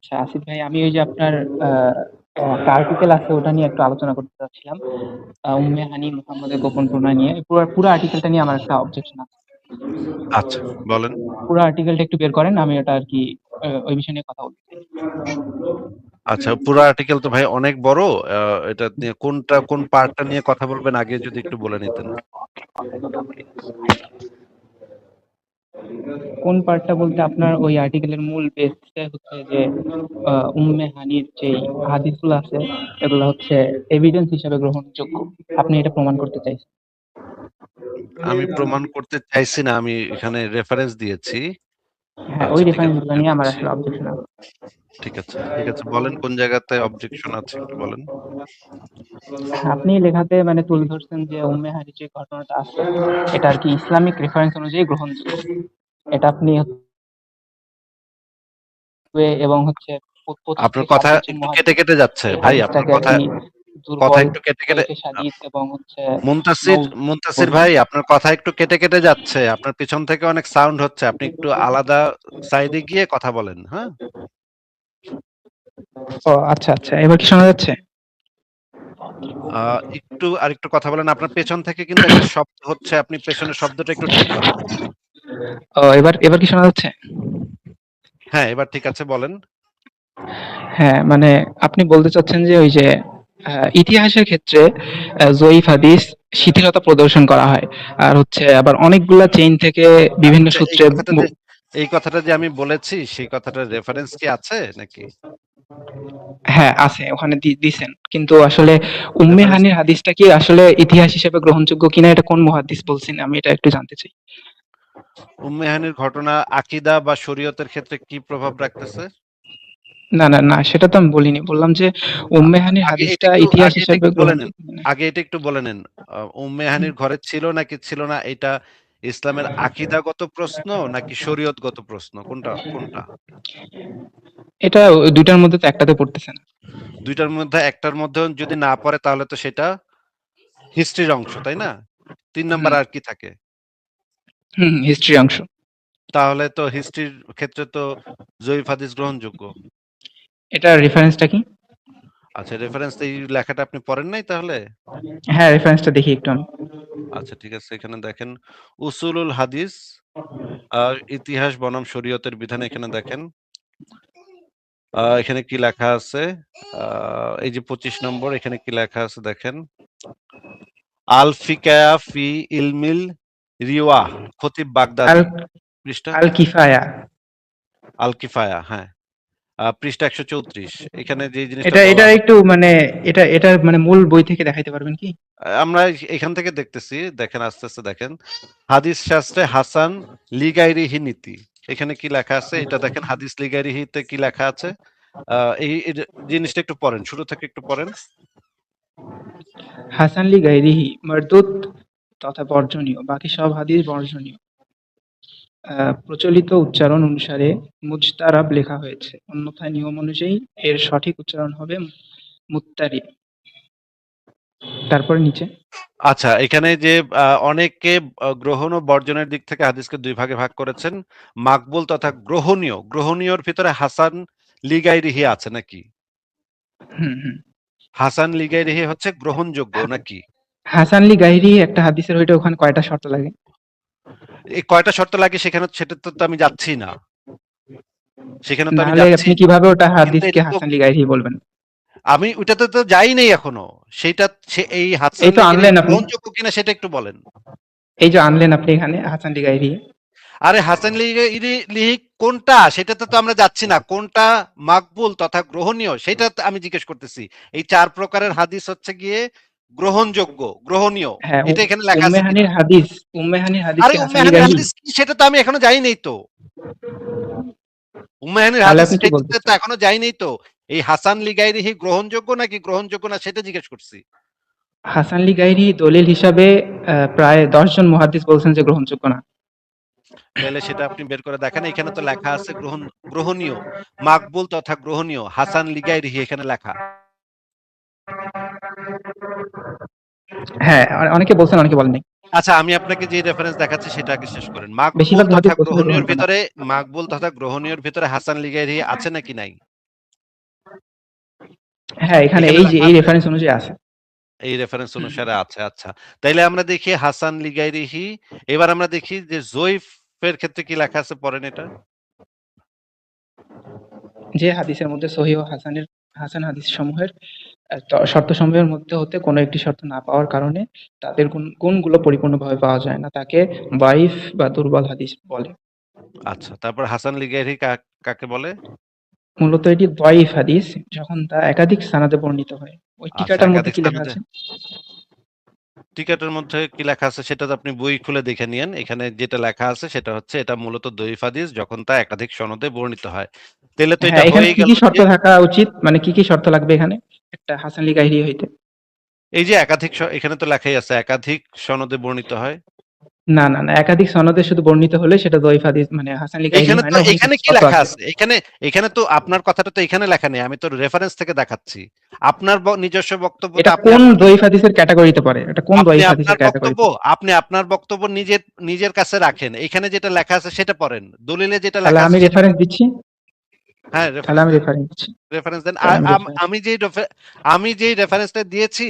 আচ্ছা আসিফ ভাই, আমি ওই যে আপনার একটা আর্টিকেল আছে ওটা নিয়ে একটু আলোচনা করতে চাচ্ছিলাম। উম্মে হানি মুহাম্মদের গোপন প্রণয় নিয়ে পুরো পুরো আর্টিকেলটা নিয়ে আমার একটা অবজেকশন আছে। আচ্ছা, বলেন। পুরো আর্টিকেলটা একটু বের করেন, আমি ওটা আর কি ওই বিষয় নিয়ে কথা বলতে চাই। আচ্ছা, পুরো আর্টিকেল তো ভাই অনেক বড়। এটা নিয়ে কোন পার্টটা নিয়ে কথা বলবেন আগে যদি একটু বলে নিতেন। কোন পার্টটা বলতে আপনার ওই আর্টিকেলের মূল বেসটা হচ্ছে যে উম্মে হানির যে হাদিসগুলো আছে এগুলো হচ্ছে এভিডেন্স হিসেবে গ্রহণযোগ্য। আপনি এটা প্রমাণ করতে চাইছেন। আমি প্রমাণ করতে চাইছি না, আমি এখানে রেফারেন্স দিয়েছি। হ্যাঁ, ওই আচ্ছা, ঠিক আছে, রেফারেন্সগুলো বের নিয়ে আমার করছি। আসলে অবজেকশন আছে। ঠিক আছে, ঠিক আছে, বলেন কোন জায়গাতে অবজেকশন আছে একটু বলেন। আপনি লেখাতে মানে তুলে ধরছেন যে উম্মে হানির যে ঘটনাটা আছে এটা আর কি ইসলামিক রেফারেন্স অনুযায়ী গ্রহণযোগ্য। এটা আপনি এবং হচ্ছে 25 আপনার থেকে কথা 28 জন একটু কেটে মুহাদ্দিস কেটে যাচ্ছে এই ভাই, আপনার হাদিসটাকে আর কথা কি কথা দুর্বল, একটু কেটে কেটে সহিহ হাদিস এবং হচ্ছে মুনতাসির মওদুদ মুনতাসির বলছেন। ভাই, আপনার কথা একটু কেটে কেটে যাচ্ছে, আপনার পিছন থেকে অনেক সাউন্ড হচ্ছে, আপনি একটু আলাদা সাইডে গিয়ে কথা বলেন, হ্যাঁ। ও আচ্ছা আচ্ছা, এবার কি শোনা যাচ্ছে? একটু আরেকটু কথা বলেন, আপনার পেছন থেকে কিন্তু একটা শব্দ হচ্ছে, আপনি পেছনের শব্দটা একটু ঠিক করেন। ও এবার এবার কি শোনা যাচ্ছে? হ্যাঁ, এবার ঠিক আছে, বলেন। হ্যাঁ, মানে আপনি বলতে চাচ্ছেন যে ওই যে ইতিহাসের ক্ষেত্রে জয়ীফ হাদিস শিথিলতা প্রদর্শন করা হয়। আর হচ্ছে আবার অনেকগুলা চেইন থেকে বিভিন্ন আচ্ছা, সূত্রে এই কথাটা যে আমি বলেছি সেই কথাটার রেফারেন্স কি আছে নাকি? হ্যাঁ আছে, ওখানে দিছেন, কিন্তু আসলে উম্মে রেফারেন্স হানির হাদিসটা কি আসলে ইতিহাস হিসেবে গ্রহণযোগ্য কিনা এটা কোন মুহাদ্দিস বলছেন, আমি এটা একটু জানতে চাই। উম্মে হানির ঘটনা আকীদা বা শরীয়তের ক্ষেত্রে কি প্রভাব রাখতেছে? না না না, সেটা তো আমি বলিনি, বললাম যে উম্মে হানির হাদিসটা ইতিহাস আগে এটা হিসেবে একটু বলে নেন। গ্রহণযোগ্য কিনা। আগে এটা একটু বলে নেন। উম্মে হানির ঘরে ছিল নাকি ছিল না, এটা ইসলামের আকীদাগত প্রশ্ন নাকি শরীয়তগত প্রশ্ন? কোনটা কোনটা? এটা ওই দুইটার মধ্যে তো একটাতে পড়তেছে না। ২ টার মধ্যে একটার মধ্যেও যদি না পড়ে তাহলে তো সেটা হিস্ট্রির অংশ, তাই না? ৩ নাম্বার হুম আর কি থাকে? হুম, হিস্ট্রি অংশ। তাহলে তো হিস্ট্রির ক্ষেত্রে তো জয়ীফ হাদিস গ্রহণযোগ্য। এটার রেফারেন্সটা কি? আচ্ছা, রেফারেন্স এই লেখাটা আপনি পড়েন নাই তাহলে? হ্যাঁ, রেফারেন্সটা দেখি একটু আমি। আচ্ছা, ঠিক আছে, এখানে দেখেন উসুলুল হাদিস ইতিহাস বনাম শরীয়তের বিধান, এখানে দেখেন। এখানে কি লেখা আছে? এই যে ২৫ নম্বর, এখানে কি লেখা আছে দেখেন। আল ফিকায়া ফি ইলমিল রিওয়াহ, খতিব আল বাগদাদি, পৃষ্ঠা আল কিফায়া। আল কিফায়া, হ্যাঁ। পৃষ্ঠা ১৩৪। এখানে যে জিনিসটা এটা বলা এটা হচ্ছে, একটু মানে এটার মানে মূল বই থেকে দেখাইতে পারবেন কি? আমরা এখান থেকে দেখতেছি, দেখেন আস্তে আস্তে দেখেন। হাদিস শাস্ত্রে হাসান লিগাইরিহি নীতি, এখানে কি লেখা আছে এটা দেখেন। হাদিস লিগাইরিহিতে কি লেখা আছে? এই জিনিসটা একটু পড়েন, শুরু থেকে একটু পড়েন। হাসান লি গাইরিহি মারদুদ তথা বর্জনীয়, বাকি সব হাদিস বর্জনীয়। প্রচলিত উচ্চারণ অনুসারে মুজতারাব লেখা হয়েছে, অন্যথায় নিয়ম অনুযায়ী এর সঠিক উচ্চারণ হবে মুত্তারিব। তারপরে নিচে আচ্ছা, এখানে যে অনেকে গ্রহণ ও বর্জনের দিক থেকে হাদিসকে ২ ভাগে ভাগ করেছেন। মাকবুল তথা গ্রহণীয়। গ্রহণীয়র ভিতরে হাসান লিগাইরিহি আছে নাকি? হুম হুম। হাসান লিগাইরিহি হচ্ছে গ্রহণযোগ্য নাকি? হাসান লি গাইরিহি একটা হাদিসের হইতে ওখানে কয়টা শর্ত লাগে? এই কয়টা শর্ত লাগে সেখানে, সেটা তো আমি যাচ্ছি না। সেখানে তো না আমি হলে যাচ্ছি আপনি না। কিভাবে ওটা কিন্তু হাদিসকে এরকম হাসান লি গাইরিহি বলবেন? আমি ওইটাতে তো যাই নাই এখনো। সেইটা এই হাসান এই তো লিগাইরিহি আনলেন আপনি, গ্রহণযোগ্য কিনা সেটা একটু বলেন। এই যে আনলেন আপনি এখানে হাসান লি গাইরিহি। আরে হাসান লিহি কোনটা সেটাতে তো আমরা যাচ্ছি না। কোনটা মাকবুল তথা গ্রহণীয় সেটা তো আমি জিজ্ঞেস করতেছি। এই ৪ প্রকারের হাদিস হচ্ছে গিয়ে গ্রহণযোগ্য, গ্রহণীয়। হ্যাঁ, এটা এখানে লেখা উম্মে আছে কিনা? হানির হাদিস, উম্মে হানির হাদিস আরে কি হাসান লি উম্মেহানের গাইরিহি? হাদিস কি সেটা তো আমি এখনো যাই নাই তো। উম্মেহানের তাহলে হাদিস আপনি কি চাইতে তো বলতেছেন? এখনো যাই নাই তো। এই হাসান লিগাইরিহি গ্রহণযোগ্য নাকি গ্রহণযোগ্য না সেটা জিজ্ঞেস করছি। হাসান লি গাইরি দলিল হিসাবে প্রায় ১০ জন মুহাদ্দিস বলছেন যে গ্রহণযোগ্য না। তাহলে সেটা আপনি বের করে দেখেন। এখানে তো লেখা আছে গ্রহণীয়, মাকবুল তথা গ্রহণীয়, হাসান লিগাইরিহি এখানে লেখা। হ্যাঁ, অনেকে বলছেন, অনেকে বলেন নাই। আচ্ছা, আমি আপনাকে যে রেফারেন্স দেখাচ্ছি সেটা আগে শেষ করেন। বেশিরভাগ মুহাদ্দিস বলছেন যে গ্রহণযোগ্য না। মাকবুল তথা গ্রহণীয়র ভিতরে হাসান লিগাইরিহি আছে নাকি নাই? হ্যাঁ, এখানে এখানে এই যে লেখা এই আছে, রেফারেন্স অনুযায়ী আছে। এই রেফারেন্স হুম, অনুসারে আছে। আচ্ছা, তাইলে আমরা দেখি হাসান লিগাইরিহি। এবার আমরা দেখি যে জয়ীফের ক্ষেত্রে কি লেখা আছে, পড়েন এটা। যে হাদিসের মধ্যে সহিহ ও হাসান হাদিস সমূহের শর্তসমূহের মধ্যে হতে কোনো একটি শর্ত না পাওয়ার কারণে তাদের গুণগুলো পরিপূর্ণভাবে পাওয়া যায় না, তাকে দাইফ বা দুর্বল হাদিস বলে। আচ্ছা, তারপর হাসান লিগাইরিহি কাকে বলে? মূলত এটি দাইফ হাদিস যখন তা একাধিক সানাদে বর্ণিত হয়। ওই আচ্ছা, টিকাটার মধ্যে একাধিক কি লেখা স্থানে আছে? টিকেটের মধ্যে কি লেখা আছে সেটা তো আপনি বই খুলে দেখে নিয়েন। এখানে যেটা লেখা আছে সেটা হচ্ছে এটা মূলত দঈফ হাদিস যখন তা একাধিক সনদে বর্ণিত হয়। তাইলে তো এটা হ্যাঁ, এখানে হয়েই কি গেল কি শর্ত যে থাকা উচিত, মানে কি কি শর্ত লাগবে এখানে একটা হাসান লি গাইরি হইতে? এই যে একাধিক এখানে তো লেখাই আছে একাধিক সনদে বর্ণিত হয়। না না না, একাধিক সনদে শুধু বর্ণিত হলে সেটা দঈফ হাদিস, মানে হাসান লি গাইরি এইখানে হয় তো না, ওখানে এখানে কিছু কি শর্ত লেখা আছে। আছে? এখানে এখানে তো আপনার কথাটা তো এখানে লেখা নেই। আমি তো রেফারেন্স থেকে দেখাচ্ছি। আপনার নিজস্ব বক্তব্যতে এটা আপনি কোন আপনার দঈফ হাদিসের ক্যাটাগরিতে পড়ে? এটা কোন আপনি দঈফ আপনার হাদিসের বক্তব্য ক্যাটাগরিতে? আপনি আপনার বক্তব্য নিজের নিজের কাছে রাখেন। এখানে যেটা লেখা আছে সেটা পড়েন। দলিলে যেটা তাহলে লেখা আছে আমি সেটা রেফারেন্স পড়েন। দিচ্ছি। হ্যাঁ, তাহলে রেফারেন্স আমি দেন। রেফারেন্স দিচ্ছি। রেফারেন্স দেন। তাহলে আমি রেফারেন্স আমি যেই রেফারেন্সটা দিয়েছি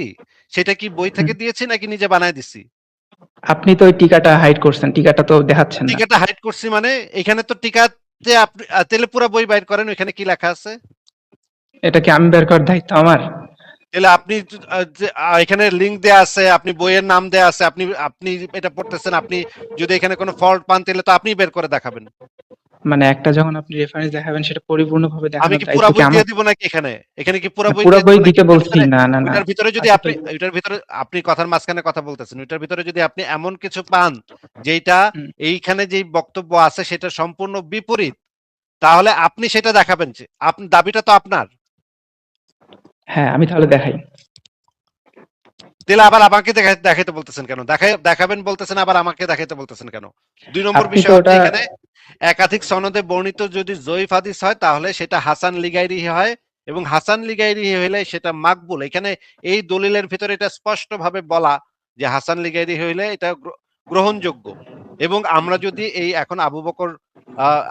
সেটা কি বই হুম। থেকে দিয়েছি নাকি নিজে বানায় দিছি? আপনি তো ওই টিকাটা হাইড করছেন, টিকাটা তো দেখাচ্ছেন না। টিকাটা হাইড করছি মানে এখানে তো টিকাতে আপনি তাহলে পুরো বই বাইর করেন ওইখানে কি লেখা আছে। এটা কি আমি বের করার দায়িত্ব আমার? তাহলে আপনি এখানে লিংক দেয়া আছে, আপনি বইয়ের নাম দেয়া আছে, আপনি আপনি এটা পড়তেছেন, আপনি যদি এখানে কোনো ফল্ট পান তাহলে তো আপনি বের করে দেখাবেন। মানে একটা যখন আপনি রেফারেন্স দেখাবেন সেটা পরিপূর্ণভাবে আমি দেখানোর কি পুরা দায়িত্ব কি বই আমার? দিয়ে দিব নাকি এখানে? এখানে কি পুরা না, বই পুরো দিয়ে দিব বই নাকি? দিতে বলছি না, না, না। ওইটার ভিতরে যদি আছে তো। আপনি ওইটার ভিতরে আপনি কথার মাঝখানে কথা বলতেছেন। ওইটার ভিতরে যদি আপনি এমন কিছু পান যেইটা হুম, এইখানে যেই বক্তব্য আছে সেটা সম্পূর্ণ বিপরীত, তাহলে আপনি সেটা দেখাবেন। যে আপনি দাবিটা তো আপনার। হ্যাঁ, আমি তাহলে দেখাই। তাহলে আবার আমাকে দেখাইতে বলতেছেন কেন? দেখাবেন বলতেছেন, আবার আমাকে দেখাইতে বলতেছেন কেন? ২ নম্বর আপনি তো বিষয় হচ্ছে ওটা এখানে একাধিক সনদে বর্ণিত যদি জয়ীফ হাদিস হয় তাহলে সেটা হাসান লিগাইরিহি হয়, এবং হাসান লিগাইরিহি হইলে সেটা মাকবুল। এখানে এই দলিলের ভিতরে এটা স্পষ্টভাবে বলা যে হাসান লিগাইরিহি হইলে এটা গ্রহণযোগ্য। এবং আমরা যদি এই এখন আবু বকর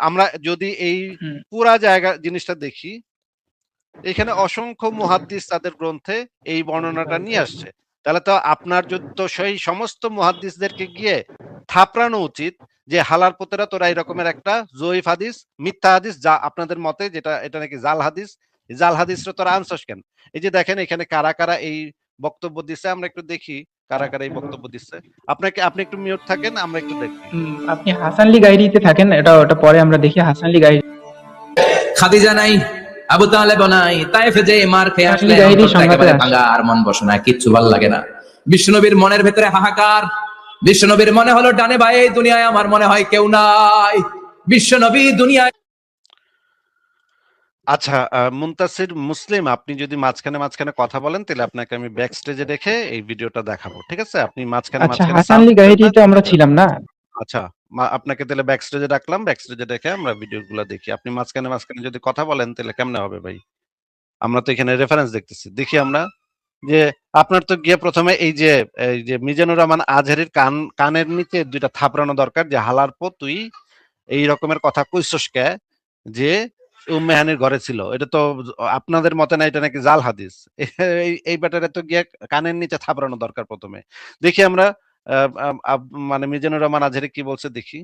আমরা যদি এই হুম, পুরা জায়গা জিনিসটা দেখি, এখানে অসংখ্য মুহাদ্দিস তাদের গ্রন্থে এই বর্ণনাটা নিয়ে আসছে। তাহলে তো আপনার যদি তো সেই সমস্ত মুহাদ্দিসদেরকে গিয়ে থাপড়ানো উচিত যে হালাল পোতেরা তোরা এই রকমের একটা জয়ীফ হাদিস, মিথ্যা হাদিস, যা আপনাদের মতে যেটা এটা নাকি জাল হাদিস, এই জাল হাদিসটা তোরা আনছস কেন? এই যে দেখেন এখানে কারা কারা এই বক্তব্য দিচ্ছে, আমরা একটু দেখি কারা কারা এই বক্তব্য দিচ্ছে। আপনি একটু মিউট থাকেন, আমরা একটু দেখি। আপনি হাসান লি গাইরিতে থাকেন, এটা ওটা পরে আমরা দেখি হাসান লি গাইরি। খাদিজা নাই, আবু তালেব নাই, তাইফে যে মার খেয়ে হাসান লি আসলেন গাইরি অন্তরটা সংঘাতে একেবারে আসে। ভাঙা, আর মন বসে না, কিচ্ছু ভাল লাগে না। বিশ্বনবীর মনের ভেতরে হাহাকার। বিশ্বনবীর মনে হলো ডানে ভাই এই দুনিয়ায় আমার মনে হয় কেউ নাই। বিশ্বনবী দুনিয়ায়। আচ্ছা, মুনতাসির মুসলিম, আপনি যদি মাঝখানে মাঝখানে কথা বলেন তাহলে আপনাকে আমি ব্যাক স্টেজে রেখে এই ভিডিওটা দেখাবো। ঠিক আছে? আপনি মাঝখানে আচ্ছা, মাঝখানে হাসান সাউন্ড লি দিবেন গাইরি না। তো আমরা ছিলাম না। আচ্ছা, আপনাকে তাহলে ব্যাক স্টেজে রাখলাম। ব্যাক স্টেজে রেখে আমরা ভিডিওগুলো দেখি। আপনি মাঝখানে মাঝখানে যদি কথা বলেন তাহলে কেমনে হবে ভাই? আমরা তো এখানে রেফারেন্স দেখতেছি। দেখি আমরা যে আপনার তো গিয়ে ১ম এ এই যে মিজানুর রহমান আজহারীর কানের নিচে ২ টা থাপড়ানো দরকার যে হালার পর তুই এই রকমের কথা কইছস কে? যে উম্মে হানির ঘরে ছিল। এটা তো আপনাদের মতে না, এটা নাকি জাল হাদিস। এই ব্যাটারে তো গিয়ে কানের নিচে থাপড়ানো দরকার ১ম এ। দেখি আমরা আ আ আব মানে মিজানুর রহমান আজহারী কি বলছে দেখি।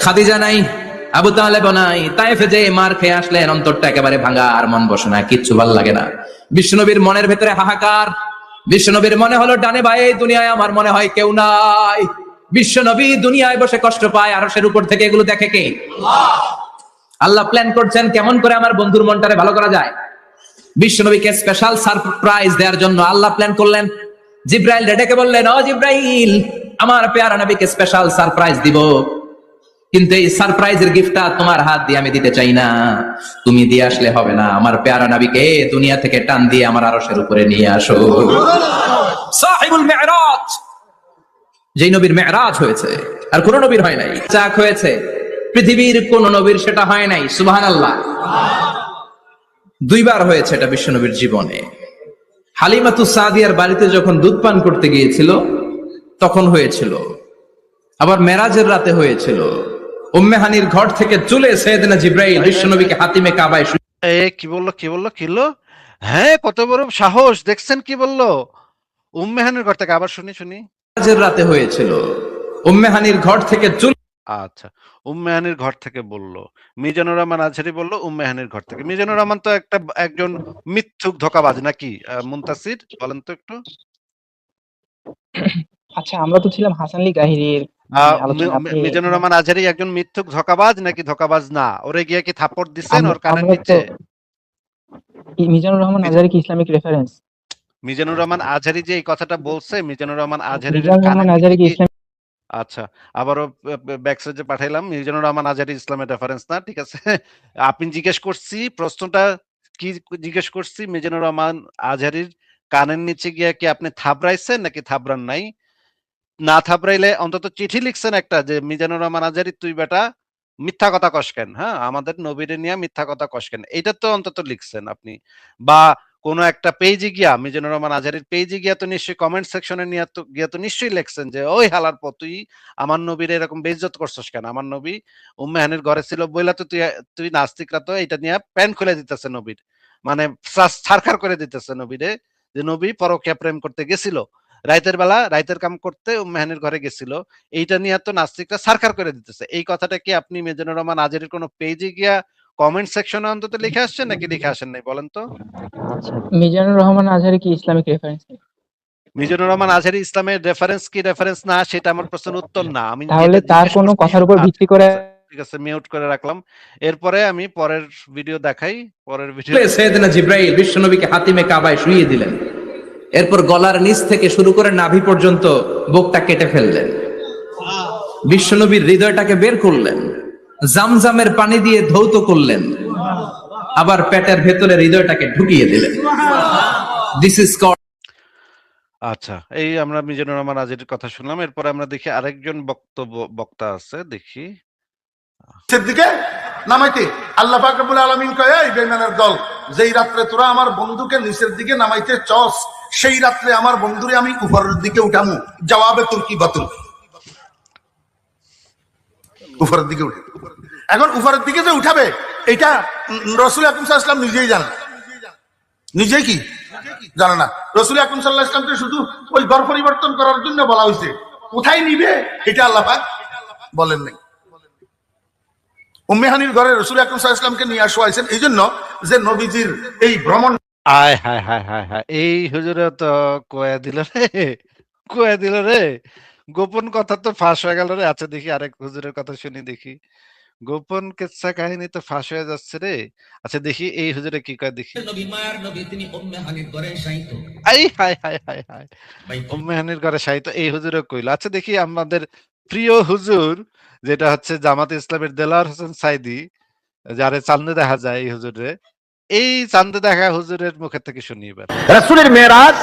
খাদিজা নাই, আবু তালেব নাই, তাইফে যে মার খেয়ে আসলেন অন্তরটা একেবারে ভাঙা, আর মন বসে না, কিচ্ছু ভাল লাগে না। বিশ্বনবীর মনের ভেতরে হাহাকার। বিশ্বনবীর মনে হলো ডানে ভাই এই দুনিয়ায় আমার মনে হয় কেউ নাই। বিশ্বনবী দুনিয়ায় বসে কষ্ট পায়, আরশের উপর থেকে এগুলো দেখে কে? আল্লাহ প্ল্যান করছেন কেমন করে আমার বন্ধুর মনটারে ভালো করা যায়। বিশ্বনবীকে স্পেশাল সারপ্রাইজ দেওয়ার জন্য আল্লাহ প্ল্যান করলেন। জিব্রাইল ডেকে বললেন, ও জিব্রাইল, আমার পেয়ারা নবীকে স্পেশাল সারপ্রাইজ দিব, কিন্তু এই সারপ্রাইজের গিফটটা তোমার হাত দিয়ে আমি দিতে চাই না, তুমি দিয়ে আসলে হবে না। আমার পেয়ারা নবীকে দুনিয়া থেকে টান দিয়ে আমার আরশের উপরে নিয়ে আসো। সাহিবুল মেরাজ, যেই নবীর মেরাজ হয়েছে আর কোন নবীর হয় নাই। চাক হয়েছে পৃথিবীর কোন নবীর সেটা হয় নাই। সুবহানাল্লাহ। 2 বার হয়েছে এটা বিশ্বনবীর জীবনে। হালিমাতুস সাদিয়ার বাড়িতে যখন দুধ পান করতে গিয়েছিল তখন হয়েছিল, আবার মেরাজের রাতে হয়েছিল। উম্মে হানির ঘর থেকে চলে সাইয়েদনা জিবরাইল বিশ্বনবীকে হাতিমে কাবায় কি বললো কি বললো কি বললো? হ্যাঁ, কত বড় সাহস দেখছেন কি বললো? উম্মেহানের ঘর থেকে আবার শুনি শুনি। শুয়েজের রাতে হয়েছিল। উম্মে হানির ঘর থেকে চলে আচ্ছা, উম্মেহানির ঘর থেকে বললো। মিজানুর রহমান আজহারি বললো উম্মেহানির ঘর থেকে। মিজানুর রহমান তো একজন মিথ্যুক ধোঁকাবাজ নাকি? মুনতাসির বলেন তো একটু। আচ্ছা, আমরা তো ছিলাম হাসান আলী গাহিরির আলোচনা। আপনি মিজানুর রহমান আজহারি একজন মিথ্যুক ধোঁকাবাজ নাকি ধোঁকাবাজ না? ওরে গিয়ে কি থাপ্পড় দিচ্ছেন ওর কানের আমরা তো নিচে? মিজানুর রহমান মিজ- আজহারি কি ইসলামিক রেফারেন্স? মিজানুর রহমান আজহারি যে এই কথাটা বলছে, মিজানুর রহমান আজহারির মিজানুর রহমান কানের নিচে আজহারি কি কি? ইসলামিক? আচ্ছা, আবারও ব্যাকসেজে পাঠাইলাম। মিজানুর রহমান আজহারি ইসলামের রেফারেন্স না, ঠিক আছে। আপনি জিজ্ঞেস করছি, প্রশ্নটা কি জিজ্ঞেস করছি? মিজানুর রহমান আজহারির কানের নিচে গিয়ে কি আপনি থাবড়াইছেন নাকি থাবড়ান নাই? না থাবড়াইলে অন্তত চিঠি লিখছেন একটা যে মিজানুর রহমান আজহারি তুই বেটা মিথ্যা কথা কস কেন, হ্যাঁ, আমাদের নবীরে নিয়ে মিথ্যা কথা কস কেন, এটা তো অন্তত লিখছেন আপনি। বা কোনো একটা পেজে গিয়া মিজানুর রহমান আজহারির পেজে গিয়া তো নিশ্চয়ই কমেন্ট সেকশনে নিয়ে তো গিয়া তো নিশ্চয়ই লিখছেন যে ওই হালার পর তুই আমার নবীর এরকম বেইজ্জত করছস কেন, আমার নবী উম্মেহানির ঘরে ছিল বইলা তো তুই তুই নাস্তিকরা তো এটা নিয়ে প্যান খুলে দিতেছে নবীর, মানে ছারখার করে দিতেছে নবীরে, যে নবী পরকীয়া প্রেম করতে গেছিল, রাইতের বেলা রাইতের কাম করতে মেহানির ঘরে গেছিল, এইটা নিয়ে তো নাস্তিকরা সারখার করে দিতেছে। এই কথাটা কি আপনি মিজানুর রহমান আজহারির কোনো পেজে গিয়া কমেন্ট সেকশনে অন্তত লিখে আসছেন নাকি লিখে আসেন নাই বলেন তো? আচ্ছা, মিজানুর রহমান আজহারি কি ইসলামিক রেফারেন্স? মিজানুর রহমান আজহারি ইসলামের রেফারেন্স কি রেফারেন্স না সেটা আমার প্রশ্নের উত্তর না, আমি তাহলে যেটা তার জিজ্ঞেস কোনো করছি। কথার উপর আচ্ছা, ভিত্তি করে ঠিক আছে, মিউট করে রাখলাম। এরপরে আমি পরের ভিডিও দেখাই। পরের ভিডিও সাইয়েদনা জিবরাইল বিশ্বনবীকে হাতিমে কাবায় শুইয়ে দিলেন। এরপর গলার নিচ থেকে শুরু করে নাভি পর্যন্ত বুকটা কেটে ফেললেন। বিশ্বনবীর হৃদয়টাকে বের করলেন, জামজামের পানি দিয়ে ধৌত করলেন, আবার পেটের ভেতরে হৃদয়টাকে ঢুকিয়ে দিলেন। This is called. আচ্ছা, এই আমরা মিজানুর রহমান আজহারির কথা শুনলাম। এরপরে আমরা দেখি আরেকজন বক্তা আছে, দেখি। নিচের দিকে নামাইতে আল্লাহ পাক রব্বুল আলামিন কয়, এই বেঈমানের দল, যেই রাত্রে তোরা আমার বন্ধুকে নিচের দিকে নামাইতে চস, সেই রাত্রে আমার বন্ধুরে আমি উপরের দিকে উঠামু। জবাবে তোর কি বাতুল? উপরের দিকে উঠে। এখন উপরের দিকে যে উঠাবে এটা রাসূল আকরাম সাল্লাল্লাহু আলাইহি ওয়াসাল্লাম নিজেই জানে, নিজেই কি জানে না। রাসূল আকরাম সাল্লাল্লাহু আলাইহি ওয়াসাল্লামকে শুধু ওই ঘর পরিবর্তন করার জন্য বলা হয়েছে, কোথায় নিবে এটা আল্লাহ পাক বলেন নাই। উম্মেহানির ঘরে রাসূল আকরাম সাল্লাল্লাহু আলাইহি ওয়াসাল্লামকে নিয়ে আসা হয়েছে এই জন্য যে নবীজির এই ভ্রমণ। আয় হায় হায় হায় হায়, এই হুজুরে তো কয়ে দিল রে, কয়ে দিল রে, গোপন কথা তো ফাঁস হয়ে গেল রে। আচ্ছা দেখি আরেক হুজুরের কথা শুনি দেখি। গোপন কিচ্ছা কাহিনী তো ফাঁস হয়ে যাচ্ছে রে। আচ্ছা দেখি এই হুজুরে কি কয় দেখি। নবী মায়ার নবী তিনি উম্মে হানির ঘরে শায়িত। আই হায় হায় হায় হায়, উম্মেহানির ঘরে শায়িত এই হুজুরে কইল। আচ্ছা দেখি আমাদের প্রিয় হুজুর, যেটা হচ্ছে জামাতে ইসলামের দেলাওয়ার হোসেন সাইদি, যারে চান্দে দেখা যায় এই হুজুরে, এই চান্দে দেখা হুজুরের মুখে থেকে শুনি এবার। রাসূলের মেরাজ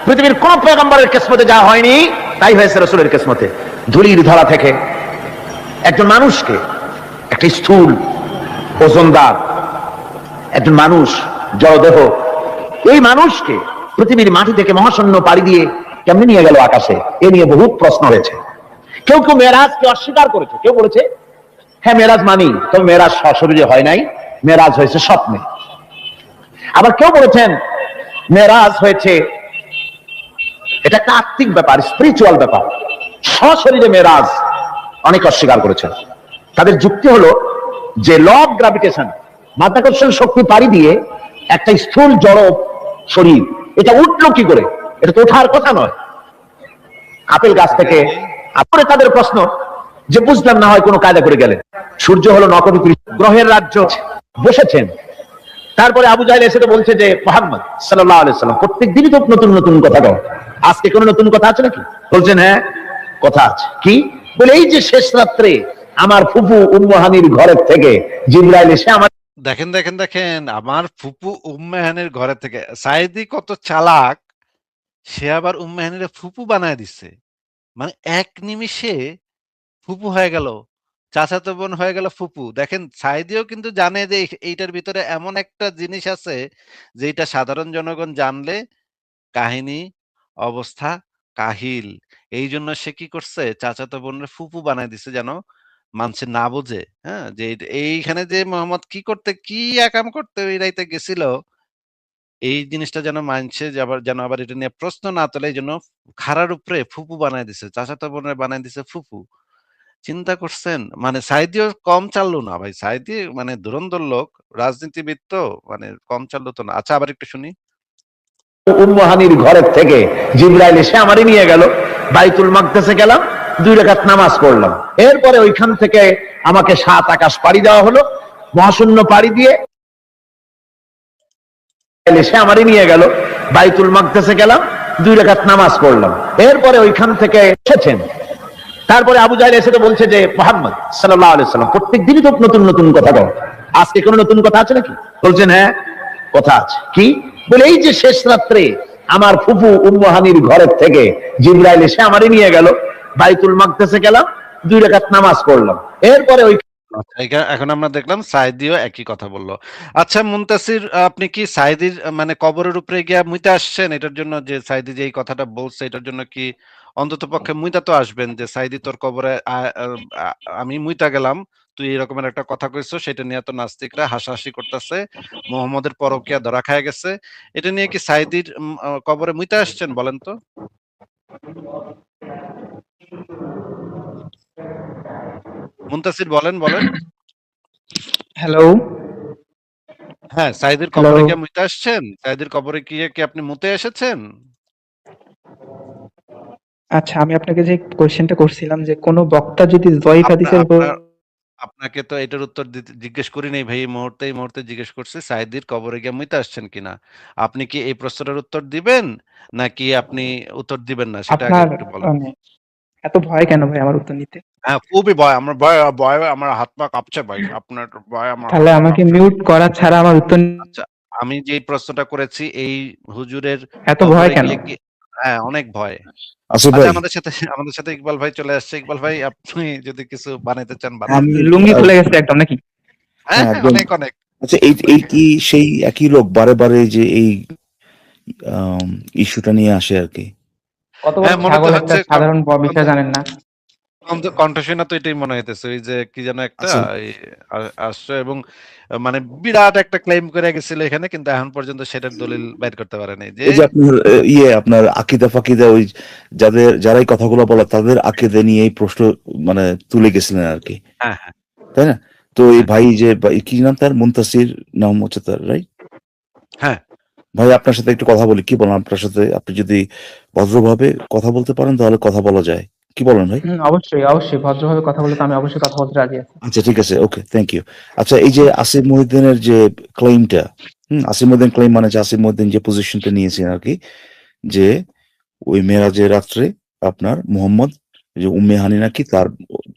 পৃথিবীর কোন পয়গম্বরের কিসমতে যা হয়নি তাই হয়েছে রাসূলের কিসমতে। ধুলির ধরা থেকে একজন মানুষকে, একটা স্থূল ওজনদার একজন মানুষ, জড়দেহ, এই মানুষকে পৃথিবীর মাটি থেকে মহাশূন্য পাড়ি দিয়ে কেমনে নিয়ে গেল আকাশে, এ নিয়ে বহু প্রশ্ন হয়েছে। কেউ কেউ মেরাজকে অস্বীকার করেছে, কেউ বলেছে হ্যাঁ মেরাজ মানি, তবে মেরাজ সশরীরে হয় নাই, মেরাজ হয়েছে স্বপ্নে। আবার কেউ বলেছেন মেরাজ হয়েছে এটা একটা আত্মিক ব্যাপার, স্পিরিচুয়াল ব্যাপার, সশরীরে মেরাজ অনেক অস্বীকার করেছেন। তাদের যুক্তি হলো যে ল অফ গ্রাভিটেশন, মাধ্যাকর্ষণ শক্তি পাড়ি দিয়ে একটা স্থূল জড় শরীর এটা উঠলো কি করে, এটা তো ওঠার কথা নয় আপেল গাছ থেকে। আপরে তাদের প্রশ্ন যে বুঝলাম না হয় কোনো কায়দা করে গেলেন। সূর্য হলো নকবিকৃত গ্রহের রাজ্য, বসেছেন। তারপরে আবু জাহেল এসে তো বলছে যে মুহাম্মদ সাল্লাল্লাহু আলাইহি সাল্লাম প্রত্যেক দিনই তো নতুন নতুন কথা বলেন, আজকে কোনো নতুন কথা আছে নাকি? বলছেন হ্যাঁ কথা আছে। কি বলে? এই যে শেষ রাত্রে আমার ফুফু উম্মে হানির ঘরের থেকে জিবরাইল এসে আমার দেখেন দেখেন দেখেন, আমার ফুপু উম্মেহানের ঘরে থেকে। সাইদি কত চালাক, সে আবার উম্মেহানিরে ফুপু বানায় দিচ্ছে, মানে এক নিমিষে ফুপু হয়ে গেল, চাচাতো বোন হয়ে গেল ফুপু। দেখেন সাইদিও কিন্তু জানে যে এইটার ভিতরে এমন একটা জিনিস আছে যেটা সাধারণ জনগণ জানলে কাহিনী অবস্থা কাহিল। এই জন্য সে কি করছে, চাচাতো বোনের ফুপু বানায় দিছে, যেন মানুষে না বুঝে, হ্যাঁ? যে এইখানে যে মোহাম্মদ কি একাম করতে ওই রাইতে গেছিল, এই জিনিসটা যেন মানছে যে যেন আবার এটা নিয়ে প্রশ্ন না তোলে এইজন্য খাড়ার উপরে ফুপু বানায় দিছে। চাচাতো বোনের বানায় দিছে ফুপু। চিন্তা করছেন? মানে সাঈদীও কম চাল্লু না ভাই। সাঈদী মানে ধুরন্ধর লোক, রাজনীতিবিদ তো মানে কম চাল্লু তো না। আচ্ছা আবার একটু শুনি। উম্মুহানির ঘরের থেকে জিবরাইল এসে আমারই নিয়ে গেল, বাইতুল মাকদাসে গেলাম, 2 রাকাত নামাজ পড়লাম। এরপরে ওইখান থেকে আমাকে 7 আকাশ পাড়ি দেওয়া হলো, মহাশূন্য পাড়ি দিয়ে এসে আমারই নিয়ে গেল, বাইতুল মাকদাসে গেলাম, 2 রাকাত নামাজ পড়লাম। এরপরে ওইখান থেকে এসেছেন। তারপরে আবু জাহেল এসে তো বলছে যে মুহাম্মদ সাল্লাল্লাহু আলাইহি সাল্লাম প্রত্যেক দিনই তো নতুন নতুন কথা বল, আজকে কোনো নতুন কথা আছে নাকি? বলছেন হ্যাঁ কথা আছে। কি বলে? এই যে শেষ রাত্রে আমার ফুফু উম্মুহানির ঘরের থেকে জিবরাইল এসে আমারই নিয়ে গেল, বাইতুল মাকদাসে গেলাম, 2 রাকাত নামাজ পড়লাম। এরপরে ওই আচ্ছা, এখন আমরা দেখলাম সাঈদীও একই কথা বলল। আচ্ছা মুনতাসির, আপনি কি সাঈদীর মানে কবরের উপরে গিয়া মুইতে আসছেন? এটার জন্য যে সাঈদী যে এই কথাটা বলছে এটার জন্য কি অন্ততপক্ষে মুইতা তো আসবেন যে সাঈদী তোর কবরে আমি মুইতা গেলাম। তুই এরকমের একটা কথা কইছো, সেটা নিয়ে তো নাস্তিকরা হাসাহাসি করতেছে। মুহাম্মদের পরকীয়া ধরা খায় গেছে। এটা নিয়ে কি সাঈদীর কবরে মুইতে আসছেন বলেন তো? মুনতাসির বলেন। হ্যালো, হ্যাঁ, সাঈদীর হ্যালো। কবরে গিয়ে মুইতে আসছেন? সাঈদীর কবরে গিয়ে কি আপনি মুতে এসেছেন? আচ্ছা, আমি আপনাকে যে কোয়েশ্চেনটা করছিলাম যে কোন বক্তা যদি জয়ীফ আপনা হাদিসের উপর, আপনার আপনাকে তো এটার উত্তর জিজ্ঞেস করি নাই ভাই, এই মুহূর্তে জিজ্ঞেস করছি সাঈদীর কবরে গিয়ে মুইতে আসছেন কিনা? আপনি কি এই প্রশ্নটার উত্তর দিবেন নাকি আপনি উত্তর দিবেন না সেটা আগে আপনার একটু বলেন। মানে এত ভয় কেন ভাই আমার উত্তর নিতে? হ্যাঁ, খুবই ভয়। আমার ভয়ে আমার হাত পা কাঁপছে ভাই। আপনার ভয়ে আমার হাত তাহলে পা আমাকে কাঁপছে। মিউট করা ছাড়া আমার উত্তর আচ্ছা, আমি যেই প্রশ্নটা করেছি এই হুজুরের এত ভয় কবরে কেন? গিয়ে কি, হ্যাঁ, অনেক ভয়। আসিফ আচ্ছা ভাই, আমাদের সাথে ইকবাল ভাই চলে আসছে। ইকবাল ভাই আপনি যদি কিছু বানাইতে চান বানান। আমি লুঙ্গি খুলে গেছে একদম নাকি? হ্যাঁ, হ্যাঁ হ্যাঁ, একদম। অনেক। আচ্ছা, এই কি সেই একই লোক বারে বারে যে এই ইস্যুটা নিয়ে আসে আর কি? কত বড় হ্যাঁ, মনে তো ছাগল, একটা হচ্ছে সাধারণ বিষয় জানেন না? কণ্ঠ শুনে তো এটাই মনে হইতেছে। ওই যে কি যেন একটা আচ্ছা, এই আসছে এবং মানে বিরাট একটা ক্লেম করে গেছিল এখানে, কিন্তু এখন পর্যন্ত সেটার দলিল বাইর করতে পারে নাই। যে এই যে আপনার আপনার আকিদা ফাকিদা ওই যারাই কথাগুলো বলে তাদের আকিদা নিয়ে এই প্রশ্ন মানে তুলে গেছিলেন আর কি, হ্যাঁ, হ্যাঁ, তাই না? তো এই হ্যাঁ, ভাই যে কি নাম তার, মুনতাসির নাম হচ্ছে তার, রাইট? হ্যাঁ। ভাই আপনার সাথে একটু কথা বলি, কি বলেন? আপনার সাথে আপনি যদি ভদ্রভাবে কথা বলতে পারেন তাহলে কথা বলা যায়, কি বলেন ভাই? অবশ্যই, অবশ্যই ভদ্রভাবে কথা বলে তো আমি অবশ্যই কথা বলতে রাজি আছি। আচ্ছা ঠিক আছে, ওকে, থ্যাংক ইউ। আচ্ছা, এই যে আসিফ মহিউদ্দিনের যে ক্লেইমটা, আসিফ মহিউদ্দিন ক্লেইম মানে যে আসিফ মহিউদ্দিন যে পজিশনটা নিয়েছেন আর কি, যে ওই মেরাজের রাত্রে আপনার মুহাম্মদ যে উম্মে হানি নাকি তার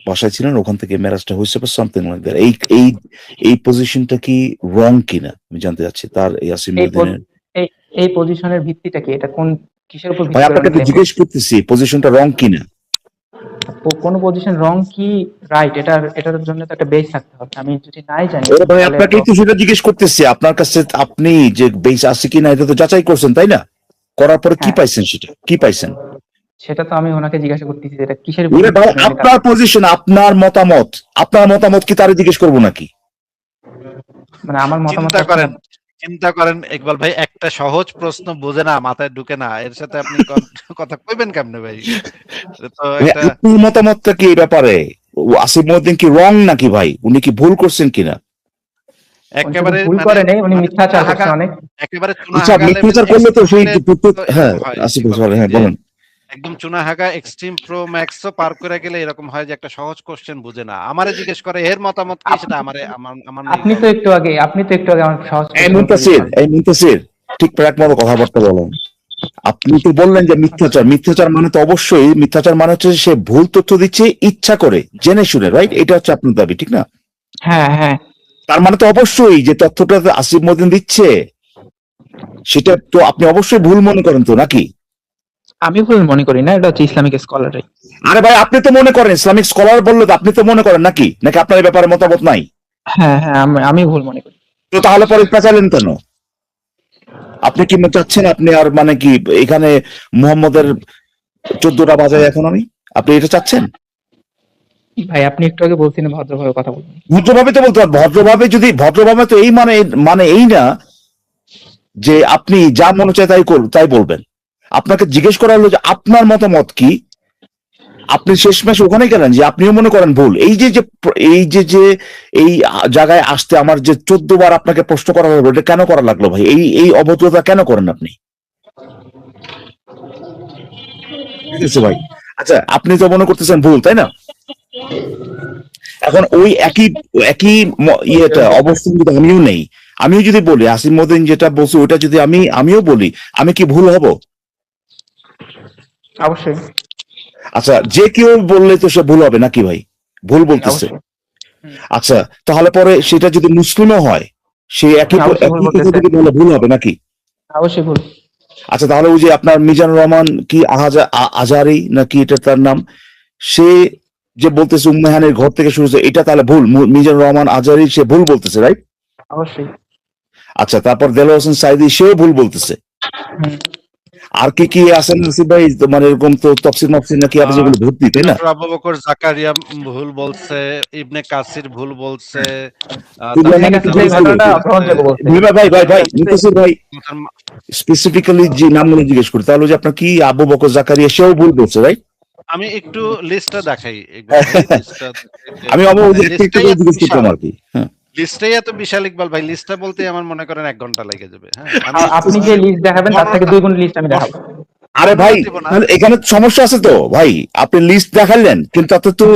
বাসায় ছিলেন, ওখান থেকে মেরাজটা হয়েছে বা সামথিং লাইক দ্যাট, এই এই পজিশনটা কি রং কিনা আমি জানতে চাচ্ছি তার, এই আসিফ এই মহিউদ্দিনের। এই এই পজিশনের ভিত্তিটা কি? এটা কোন কিসের উপর ভাই ভিত্তি করে আপনাকে উনি তো ক্লেম জিজ্ঞেস করছেন? করতেছি পজিশনটা রং কিনা। কোন পজিশন রং কি রাইট, এটার জন্য তো একটা বেস থাকতে হবে। আমি যদি নাই জানি ওরে ভাই, তাহলে তো আপনাকেই তো সেটা জিজ্ঞেস করতেছি, আপনার কাছে আপনি যে বেস আছে কিনা এটা তো যাচাই করছেন, তাই না? করার পরে কি হ্যাঁ, পাইছেন, সেটা কি পাইছেন? সেটা তো আমি ওনাকে জিজ্ঞাসা করতেছি যে এটা কিসের উপর ওরে ভিত্তি ভাই, করে উনি আপনার পজিশন, আপনার মতামত কি তারে জিজ্ঞেস করবো নাকি? মানে আমার মতামত চিন্তা করেন ইকবাল ভাই, একটা সহজ প্রশ্ন বোঝে না, মাথায় ঢুকে না, এর সাথে আপনি কথা কইবেন কেমনে ভাই? এটা তো ভাই, একটা আপনার মতামতটা কি এই ব্যাপারে? আসিফ মহিউদ্দিন কি রং নাকি ভাই? উনি কি ভুল করছেন কিনা? উনি শুধু একেবারে ভুল মানে করে নেই, উনি মানে মিথ্যাচার করছে চুনাহাগা, অনেক। একেবারে আচ্ছা, চুনাহাগা লেভেল মিথ্যাচার করলে তো সেই এক্সট্রিম হ্যাঁ, এরকম হয় আসিফ ইকবাল ভাই, ভাই, হ্যাঁ যে বলেন। একদম চুনাহাগা এক্সট্রিম প্রো ম্যাক্সও পার করে গেলে এরকম হয় যে একটা সহজ কোশ্চেন বুঝে না, আমারে জিজ্ঞেস করে এর মতামত কি, সেটা আমারে আমার নেই বলে। আপনি তো একটু আগে আমার সহজ এই কোশ্চেনের উত্তর দিতে মুনতাসির, পারবেন। ঠিকঠাক মতো কথাবার্তা বলেন। আপনি তো বললেন যে মিথ্যাচার মানে তো অবশ্যই মিথ্যাচার মানে হচ্ছে সে ভুল তথ্য দিচ্ছে ইচ্ছা করে, জেনে শুনে, রাইট? এটা হচ্ছে আপনার দাবি, ঠিক না? হ্যাঁ, হ্যাঁ, তার মানে তো অবশ্যই যে তথ্যটা আসিফ মহিউদ্দিন দিচ্ছে সেটা তো আপনি অবশ্যই ভুল মনে করেন তো, নাকি? আমি ভুল মনে করি না, এটা হচ্ছে ইসলামিক স্কলাররাই। আরে ভাই, আপনি তো মনে করেন, ইসলামিক স্কলার বললো তো আপনি তো মনে করেন, নাকি নাকি আপনার এই ব্যাপারে মতামত নাই? হ্যাঁ, হ্যাঁ, আমি ভুল মনে করি। তো তাহলে পরে পেঁচালেন কেন? আপনি কি চাচ্ছেন আপনি আর মানে কি এখানে মুহাম্মদের 14টা বাজায় এখন আপনি এটা চাচ্ছেন? ভাই আপনি একটু আগে বলছিলেন ভদ্রভাবে কথা বলুন। ভদ্রভাবে তো বলতে হবে, ভদ্রভাবে তো এই মানে এই না যে আপনি যা মনে চায় তাই বলবেন। আপনাকে জিজ্ঞেস করা হলো যে আপনার মতামত কি, আপনি শেষমেশ ওখানে গেলেন যে আপনিও মনে করেন ভুল। এই জায়গায় আসতে আমার যে 14 বার আপনাকে প্রশ্ন করা হলো, এটা কেন করা লাগলো ভাই? এই অভদ্রতা কেন করেন আপনি? ঠিক আছে ভাই, আচ্ছা আপনি তো মনে করতেছেন ভুল, তাই না? এখন ওই একই ইয়েটা অবস্থান যদি আমিও যদি বলি আসিম মতিন যেটা বলছে ওটা যদি আমিও বলি, আমি কি ভুল হব? অবশ্যই। আচ্ছা, যে কেউ বললে তো সে ভুল হবে নাকি ভাই? ভুল বলতেছে। অবশ্যই। আচ্ছা, তাহলে পরে সেটা যদি মুসলিমও হয়, সে একই অবশ্যই ভুল একই কথা বলতেছে। যদি বলে ভুল হবে নাকি? অবশ্যই ভুল। আচ্ছা, তাহলে ওই যে আপনার মিজানুর রহমান কি আজারি নাকি এটা তার নাম, সে যে বলতেছে উম্মেহানের ঘর থেকে শুরু হয়েছে, এটা তাহলে ভুল? মিজানুর রহমান আজারি সে ভুল বলতেছে, রাইট? অবশ্যই। আচ্ছা, তারপর দেলোয়ার হোসেন সাইদি সেও ভুল বলতেছে। হুম। আর কি আছেন নাসিব ভাই, মানে এরকম তো তফসির মফসির নাকি আপনি যেগুলো ভর্তি, তাই না? ডক্টর আবু বকর জাকারিয়া ভুল বলছে, ইবনে কাসির ভুল বলছে, ইবনে কাসির এই ঘটনাটা অগ্রহণযোগ্য বলছে। ভাই মুতাসির ভাই স্পেসিফিক্যালি যে নামগুলো জিজ্ঞেস করি, তাহলে যে আপনার কি আবু বকর জাকারিয়া সেও ভুল বলছে, রাইট? আমি একটু লিস্টটা দেখাই, আমি একটা করে জিজ্ঞেস করতাম আর কি। হ্যাঁ, লিস্টটাই এত বিশাল ইকবাল ভাই, লিস্টটা বলতে আমার মনে করেন 1 ঘন্টা লেগে যাবে। হ্যাঁ, আপনি যে লিস্ট দেখাবেন তার থেকে 2 গুণ লিস্ট আমি দেখাবো। আরে ভাই দিব না। তাহলে এখানে সমস্যা আছে তো ভাই, আপনি লিস্ট দেখালেন কিন্তু তাতে তো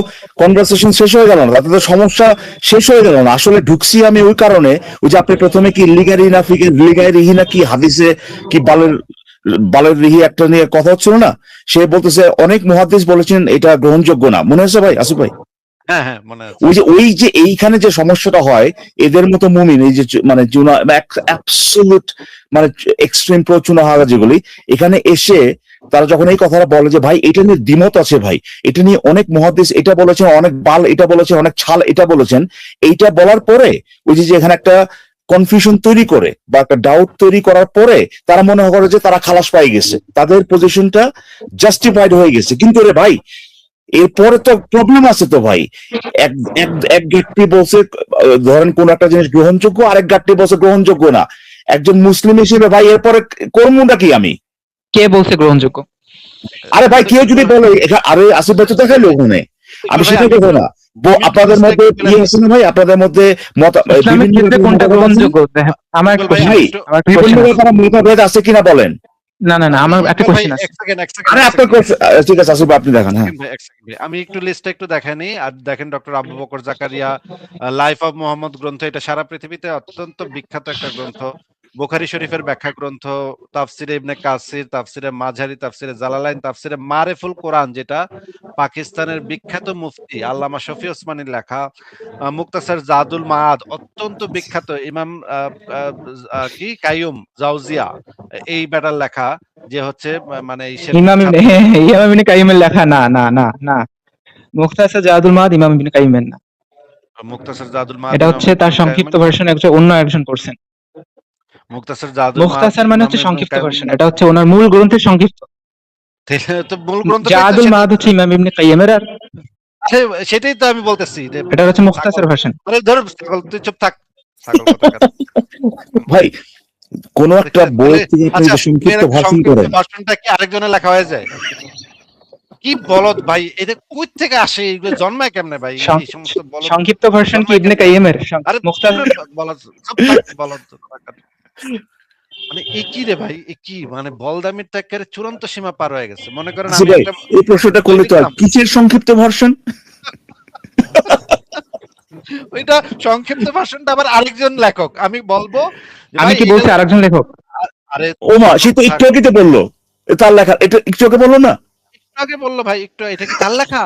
কনভারসেশন শেষ হয়ে গেল না, তাতে তো সমস্যা শেষ হয়ে গেল না। আসলে ঢুকছি আমি ওই কারণে, ওই যে আপনি প্রথমে কি লিগাই রিহি না কি হাদিসে কি বালের রিহি একটা নিয়ে কথা হচ্ছিল না, সে বলতেছে অনেক মুহাদ্দিস বলেছেন এটা গ্রহণযোগ্য না, মনে আছে ভাই আসিফ ভাই? হ্যাঁ মনে আছে। ওই যে এইখানে যে সমস্যাটা হয়, এদের মতো মুমিন এই যে মানে অ্যাবসলিউট মানে এক্সট্রিম প্রো চুনাহাগা যেগুলি এখানে এসে তারা যখন এই কথাটা বলে যে ভাই এটা নিয়ে দ্বিমত আছে, ভাই এটা নিয়ে অনেক মুহাদ্দিস এটা বলেছেন, অনেক বাল এটা বলেছেন, অনেক ছাল এটা বলেছেন, এইটা বলার পরে ওই যে এখানে একটা কনফিউশন তৈরি করে বা একটা ডাউট তৈরি করার পরে তারা মনে করে যে তারা খালাস পাই গেছে, তাদের পজিশনটা জাস্টিফাইড হয়ে গেছে। কিন্তু রে ভাই এরপরে তো প্রবলেম আছে তো ভাই। এক এক ব্যক্তি বলছে ধরেন কোন একটা জিনিস গ্রহণযোগ্য, আরেক ব্যক্তি বলছে গ্রহণযোগ্য না। একজন মুসলিম হিসেবে ভাই এরপরে কর্মটা কি আমি? কে বলছে গ্রহণযোগ্য? আরে ভাই কেউ যদি বলে আরে আসিফ ভাই তো দেখাইলো ওখানে, আমি সেটা দেখো না। আপনাদের মধ্যে কি আছে না ভাই, আপনাদের মধ্যে ইসলামের ক্ষেত্রে কোনটা গ্রহণযোগ্য? আমার একটা ভাই, question ভাই আছে। আমার একটা বিভিন্ন question আছে। ব্যাপারে মতভেদ আছে কিনা বলেন? না আমার একটা ভাই, কোশ্চেন আছে। এক সেকেন্ড আরে আপনার ঠিক আছে আসিফ আপনি দেখান। হ্যাঁ, এক সেকেন্ড ভাই, আমি একটু লিস্টটা একটু দেখানি। আর দেখেন doctor Abu Bakar Zakaria life of Mohammad গ্রন্থ, এটা সারা পৃথিবীতে অত্যন্ত বিখ্যাত একটা গ্রন্থ। বুখারী শরীফের ব্যাখ্যা গ্রন্থ, তাফসিরে ইবনে কাসির, তাফসিরে মাঝারি, তাফসিরে জালালাইন, তাফসিরে মারেফুল কোরআন যেটা পাকিস্তানের বিখ্যাত মুফতি আল্লামা শফি ওসমানীর লেখা, মুক্তাসার জাদুল মাআদ অত্যন্ত বিখ্যাত ইমাম কি কাইয়ুম জাওজিয়া এই ব্যাটার লেখা, যে হচ্ছে মানে ইমাম ইবনে কাইয়িমের লেখা না। মুখতাসার জাদুল মাআদ ইমাম ইবনে কাইয়িমের না। মুক্তাসার জাদুল মাআদ এটা হচ্ছে তার সংক্ষিপ্ত ভার্সন, অন্য একজন করছেন। মুক্তাসার জাদুল মাআদ মুখতাসার মানে হচ্ছে ইমাম সংক্ষিপ্ত কাইয়ুম। ভার্সন, এটা হচ্ছে ওনার মূল গ্রন্থের সংক্ষিপ্ত। তো মূল গ্রন্থ জাদুল মাআদ হচ্ছে ইমাম ইবনে কাইয়িমের, আর সেটাই তো আমি বলতেছি যে এটা হচ্ছে মুখতাসার ভার্সন। আরে ধর ছাগল, তুই চুপ থাক ছাগল কোথাকার। ভাই কোন একটা বই থেকে আপনি আচ্ছা, যে সংক্ষিপ্ত ভাষণ করেন, ভাষণটা কি আরেকজনের লেখা হয়ে যায়? কি বলদ ভাই, এটা কই থেকে আসে, এগুলো জন্মায় কেমনে ভাই এই সমস্ত বলদ? সংক্ষিপ্ত ভার্সন কি ইবনে কাইয়িমের? আরে মুখতাসার বলদ, চুপ থাক বলদ কোথাকার। মানে এ কি রে ভাই, এ কি মানে বলদামির তো একেবারে চূড়ান্ত সীমা পার হয়ে গেছে। মনে করেন আসিফ আমি ভাই একটা এই প্রশ্নটা করলে তো আর কিসের সংক্ষিপ্ত ভার্সন? ওইটা সংক্ষিপ্ত ভাষণটা আবার আরেকজন লেখক, আমি বলবো যে আমি ভাই কি বলছি এটা- আরেকজন লেখক? আরে ও মা, সে তো একটু আগে তো বললো তার লেখা, এটা একটু আগে বললো না? একটু আগে বললো ভাই, একটু এটা কি তার লেখা?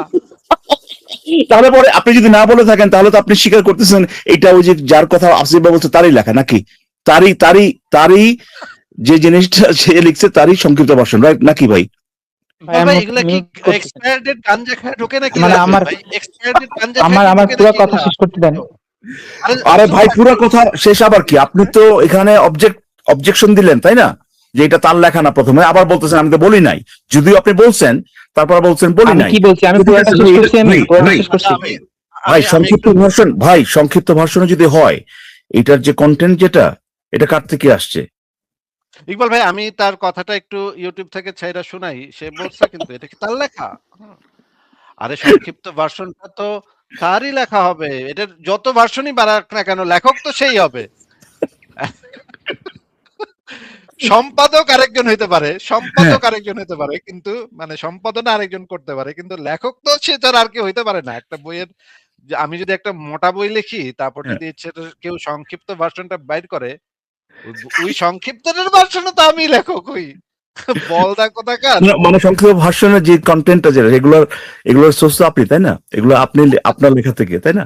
তাহলে পরে আপনি যদি না বলে থাকেন তাহলে তো আপনি স্বীকার করতেছেন এটা ওই যে যার কথা আসিফ ভাই বলছে তারই লেখা, নাকি তারই যে জিনিসটা সে লিখছে তারই সংক্ষিপ্ত ভাষণ, রাইট নাকি ভাই? ভাই এগুলা কি এক্সপায়ার ডেট গাঞ্জা খায় ঢোকে নাকি? মানে আমার ভাই এক্সপায়ার ডেট গাঞ্জা আমার পুরো কথা শেষ করতে দেন। আরে ভাই পুরো কথা শেষ আবার কি? আপনি তো এখানে অবজেকশন দিলেন তাই না, যে এটা তার লেখা না, প্রথমে আবার বলতেছেন আমি তো বলি নাই। যদিও আপনি বলছেন তারপর বলছেন বলি আমি নাই। কি বলছি? আমি ঠিক পুরোটা আছে, শেষ এটা- করছি, আমি ভাই, পুরোটা ভাই, শেষ করছি। আমি ভাই আমি সংক্ষিপ্ত একটু ভাষণ, ভাই সংক্ষিপ্ত ভাষণে যদি হয়, এটার যে কন্টেন্ট যেটা, এটা কার থেকে আসছে? ইকবাল ভাই, আমি তার কথাটা একটু ইউটিউব থেকে ছাইড়া শুনাই। সে বলছে কিন্তু এটা কি তার লেখা? হুম। আরে সংক্ষিপ্ত ভার্সনটা তো তারই লেখা হবে। এটার যত ভার্সনই বানাক না কেন লেখক তো সেই হবে। সম্পাদক আরেকজন হইতে পারে, হ্যাঁ, সম্পাদক আরেকজন হইতে পারে, কিন্তু মানে সম্পাদনা আরেকজন করতে পারে, কিন্তু লেখক তো সে তার আর কেউ হইতে পারে না। একটা বইয়ের যে আমি যদি একটা মোটা বই লিখি, তারপর হ্যাঁ। যদি সেটা কেউ সংক্ষিপ্ত ভার্সনটা বাইর করে, ওই সংক্ষিপ্তটার ভার্সনে তো আমি লেখক হই। বলদা কোথাকার। মানে সংক্ষিপ্ত ভাষণের যে কন্টেন্টটা যেটা, এগুলোর সোর্স তো আপনি, তাই না? এগুলো আপনি আপনার লেখা থেকে, তাই না?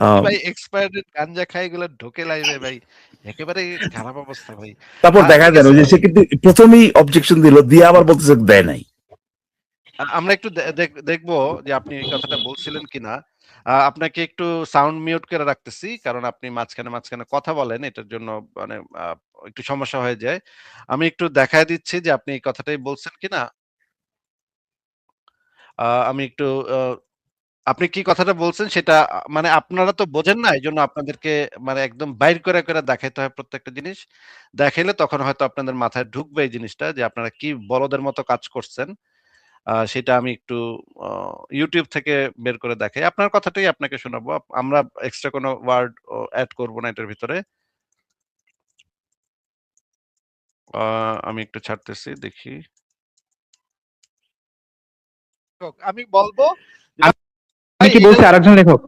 আহ, ভাই এক্সপায়ার্ড গাঞ্জা খাই এগুলো ঢোকে লাইভে ভাই, একেবারে খারাপ অবস্থা ভাই। তারপর দেখা ঠিক যায় আছে যে ভাই, সে কিন্তু প্রথমেই অবজেকশন দিল, দিয়ে আবার বলতেছে দেয় নাই। আমরা একটু দেখবো যে আপনি এই কথাটা বলছিলেন কিনা। আপনাকে একটু সাউন্ড মিউট করে রাখতেছি, কারণ আপনি মাঝখানে মাঝখানে কথা বলেন, এটার জন্য মানে একটু সমস্যা হয়ে যায়। আমি একটু দেখায় দিচ্ছি যে আপনি এই কথাটাই বলছেন কিনা। আমি একটু আপনি কি কথাটা বলছেন সেটা মানে আপনারা তো বোঝেন না, এইজন্য আপনাদেরকে মানে একদম বাইর করে করে দেখাইতে হয় প্রত্যেকটা জিনিস। দেখাইলে তখন হয়তো আপনাদের মাথায় ঢুকবে এই জিনিসটা যে আপনারা কি বলদের মতো কাজ করছেন। সেটা আমি একটু আ YouTube থেকে বের করে দেখাই। আপনার কথাটাই আপনাকে শোনাবো। আমরা এক্সট্রা কোনো ওয়ার্ড এড করব না এটার ভিতরে। আ আমি একটু ছাড়তেছি দেখি। আমি বলব যে আমি ভাই কি এটা বলছি? আরেকজন লেখক।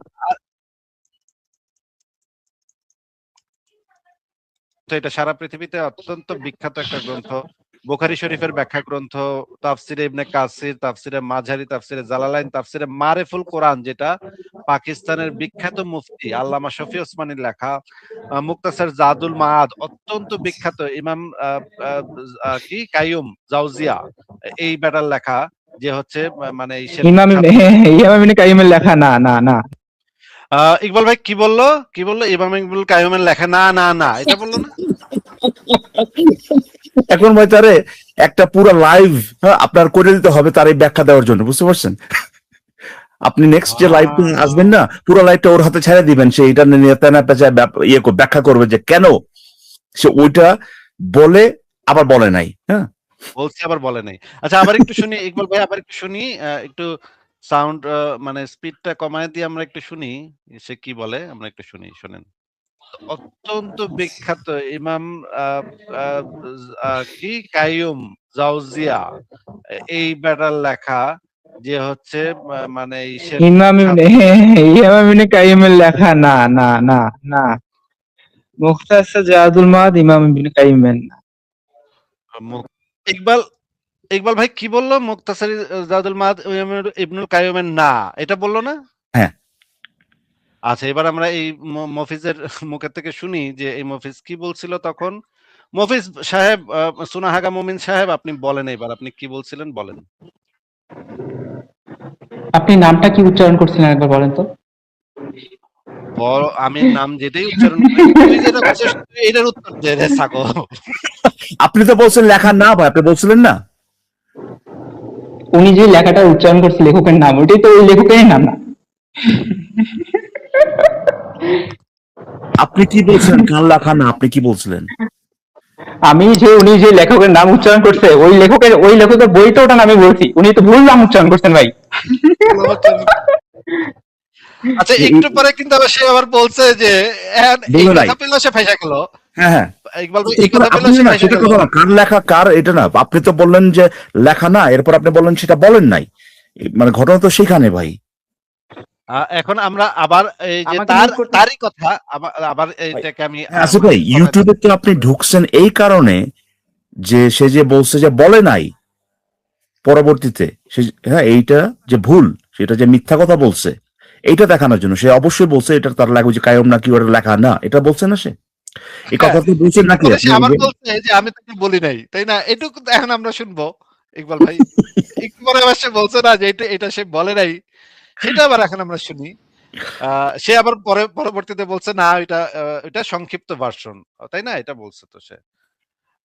তো এটা সারা পৃথিবীতে অত্যন্ত বিখ্যাত একটা গ্রন্থ। বুখারী শরীফের ব্যাখ্যা গ্রন্থ, তাফসিরে ইবনে কাসির, তাফসিরে মাঝারি, তাফসিরে জালালাইন, তাফসিরে মারেফুল কোরআন, যেটা পাকিস্তানের বিখ্যাত মুফতি আল্লামা শফি ওসমানীর লেখা, মুক্তাসার জাদুল মাআদ অত্যন্ত বিখ্যাত ইমাম কি কাইয়ুম জাওজিয়া, এই বেটার লেখা, যে হচ্ছে মানে ইসের ইমাম বিখ্যাত। ইবনে ইমাম ইবনে কাইয়িমের লেখা, না না না। ইকবাল ভাই কি বললো? কি বললো? ইমাম ইবনুল কাইয়ুমের লেখা না, না, না। এটা বলল না? এখন ভাই তারে একটা পুরো লাইভ আপনার করে দিতে হবে তার এই ব্যাখ্যা দেওয়ার জন্য, বুঝতে পারছেন? আপনি নেক্সট যে লাইভ আসবেন আ না, পুরো লাইভটা ওর হাতে ছেড়ে দিবেন, সে এটা নিয়ে তেনা পেঁচা ব্যাখ্যা করবে যে কেন সে ওইটা বলে আবার বলে নাই। হ্যাঁ, বলছি আবার বলে নাই। আচ্ছা, আবার একটু শুনি ইকবাল ভাই, আবার একটু শুনি। একটু সাউন্ড মানে স্পিডটা কমায় দিয়ে আমরা একটু শুনি। সে কি বলে আমরা একটু শুনি, শোনেন। অত্যন্ত বিখ্যাত ইমাম আ আ কি কাইয়ুম জাওজিয়া, এই বেটার লেখা, যে হচ্ছে মানে ইসের ইমাম বিখ্যাত ইবনে ইমাম ইবনে কাইয়িমের লেখা, না না না না। মুখতাসার জাদুল মাদ ইমাম ইবনে কাইয়িমের না। মুখ ইকবাল ইকবাল ভাই কি বলল? মুক্তাসারি জাদুল মাদ ইবনুল কাইয়ুমের না, এটা বলল না? হ্যাঁ। আচ্ছা, এবার আমরা এই মফিজের মুখের থেকে শুনি যে এই মফিজ কি বলছিল তখন। মফিজ সাহেব, সুনাহাগা মুমিন সাহেব, আপনি বলেন, এবার আপনি কি বলছিলেন বলেন। আপনি নামটা কি উচ্চারণ করছিলেন একবার বলেন তো? বড় আমি নাম যেটাই উচ্চারণ করি, তুই যেটা বলছিস তুই এটার উত্তর দে রে ছাগল। আপনি তো বলছেন লেখা না ভাই, আপনি বলছিলেন না? উনি যে লেখাটা উচ্চারণ করছে লেখকের নাম, ওইটাই তো ওই লেখকেরই নাম না? আপনি কি বলছিলেন কার লেখা না, আপনি কি বলছিলেন? আমি যে উনি যে লেখকের নাম উচ্চারণ করছে ওই লেখকের বই তো ওটা আমি বলছি, উনি তো ভুল নাম উচ্চারণ করছেন ভাই। আচ্ছা, একটু পরে কিন্তু আবার সে আবার বলছে যে এই বলে নাই। কথা পেলো সে ফাইসা গেল। হ্যাঁ, হ্যাঁ। ইকবাল ভাই এই এরপরে কথা পেলো আপনি সে না ফাইসা সেটা গেল। কথা না, কার লেখা কার এটা না, আপনি তো বললেন যে লেখা না, এরপর আপনি বললেন সেটা বলেন নাই। মানে ঘটনা তো সেখানে ভাই। এখন আমরা আবার এই যে আমাকে মিউট করতে। তারই কথা আবার আবার এইটাকে আমি হ্যাঁ, আসিফ মানে ভাই, কমায় ইউটিউবে তো আপনি ঢুকছেন এই কারণে যে সে যে বলছে যে বলে নাই, পরবর্তীতে সে, হ্যাঁ, এইটা যে ভুল, সেটা যে মিথ্যা কথা বলছে, এইটা দেখানোর জন্য সে অবশ্যই বলছে এটা তার লাগবে যে কায়ম নাকি ওটা লেখা না, এটা বলছে না সে? এই হ্যাঁ, কথা তো বলছেন একটু নাকি পরে আপনি? সে আবার বলছে যে আমি তোকে বলি নাই, তাই না? এটুকু তো এখন আমরা শুনবো ইকবাল ভাই। একটু পরে আবার সে বলছে না যে এটা সে বলে নাই, সেটা আবার এখন আমরা শুনি। সে আবার পরবর্তীতে বলছে না, এটা সংক্ষিপ্ত ভার্সন, তাই না? এটা বলছে তো সে।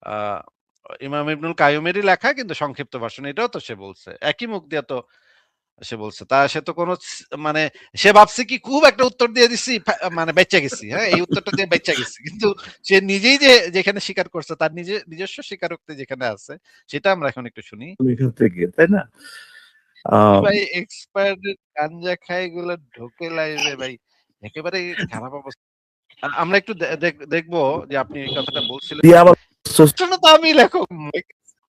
আহ ইমাম ইবনুল কাইয়ুমেরই লেখা, কিন্তু সংক্ষিপ্ত ভার্সন, এটাও তো সে বলছে একই মুখ দিয়ে তো সে বলছে। তা সে তো কোনো মানে সে ভাবছে কি খুব একটা উত্তর দিয়ে দিছি, মানে বেঁচে গেছি, হ্যাঁ এই উত্তরটা দিয়ে বেঁচে গেছি, কিন্তু সে নিজেই যে যেখানে স্বীকার করছে তার নিজস্ব স্বীকারোক্তি যেখানে আছে সেটা আমরা এখন একটু শুনি। এখান থেকে, তাই না? কি আহ ভাই এক্সপায়ার্ড গাঞ্জা খায় এগুলো ঢোকে লাইভে ভাই, একেবারে খারাপ অবস্থা। আমরা একটু দেখবো যে আপনি এই কথাটা বলছিলেন। দিয়ে আবার শোনো তো আমি লেখক,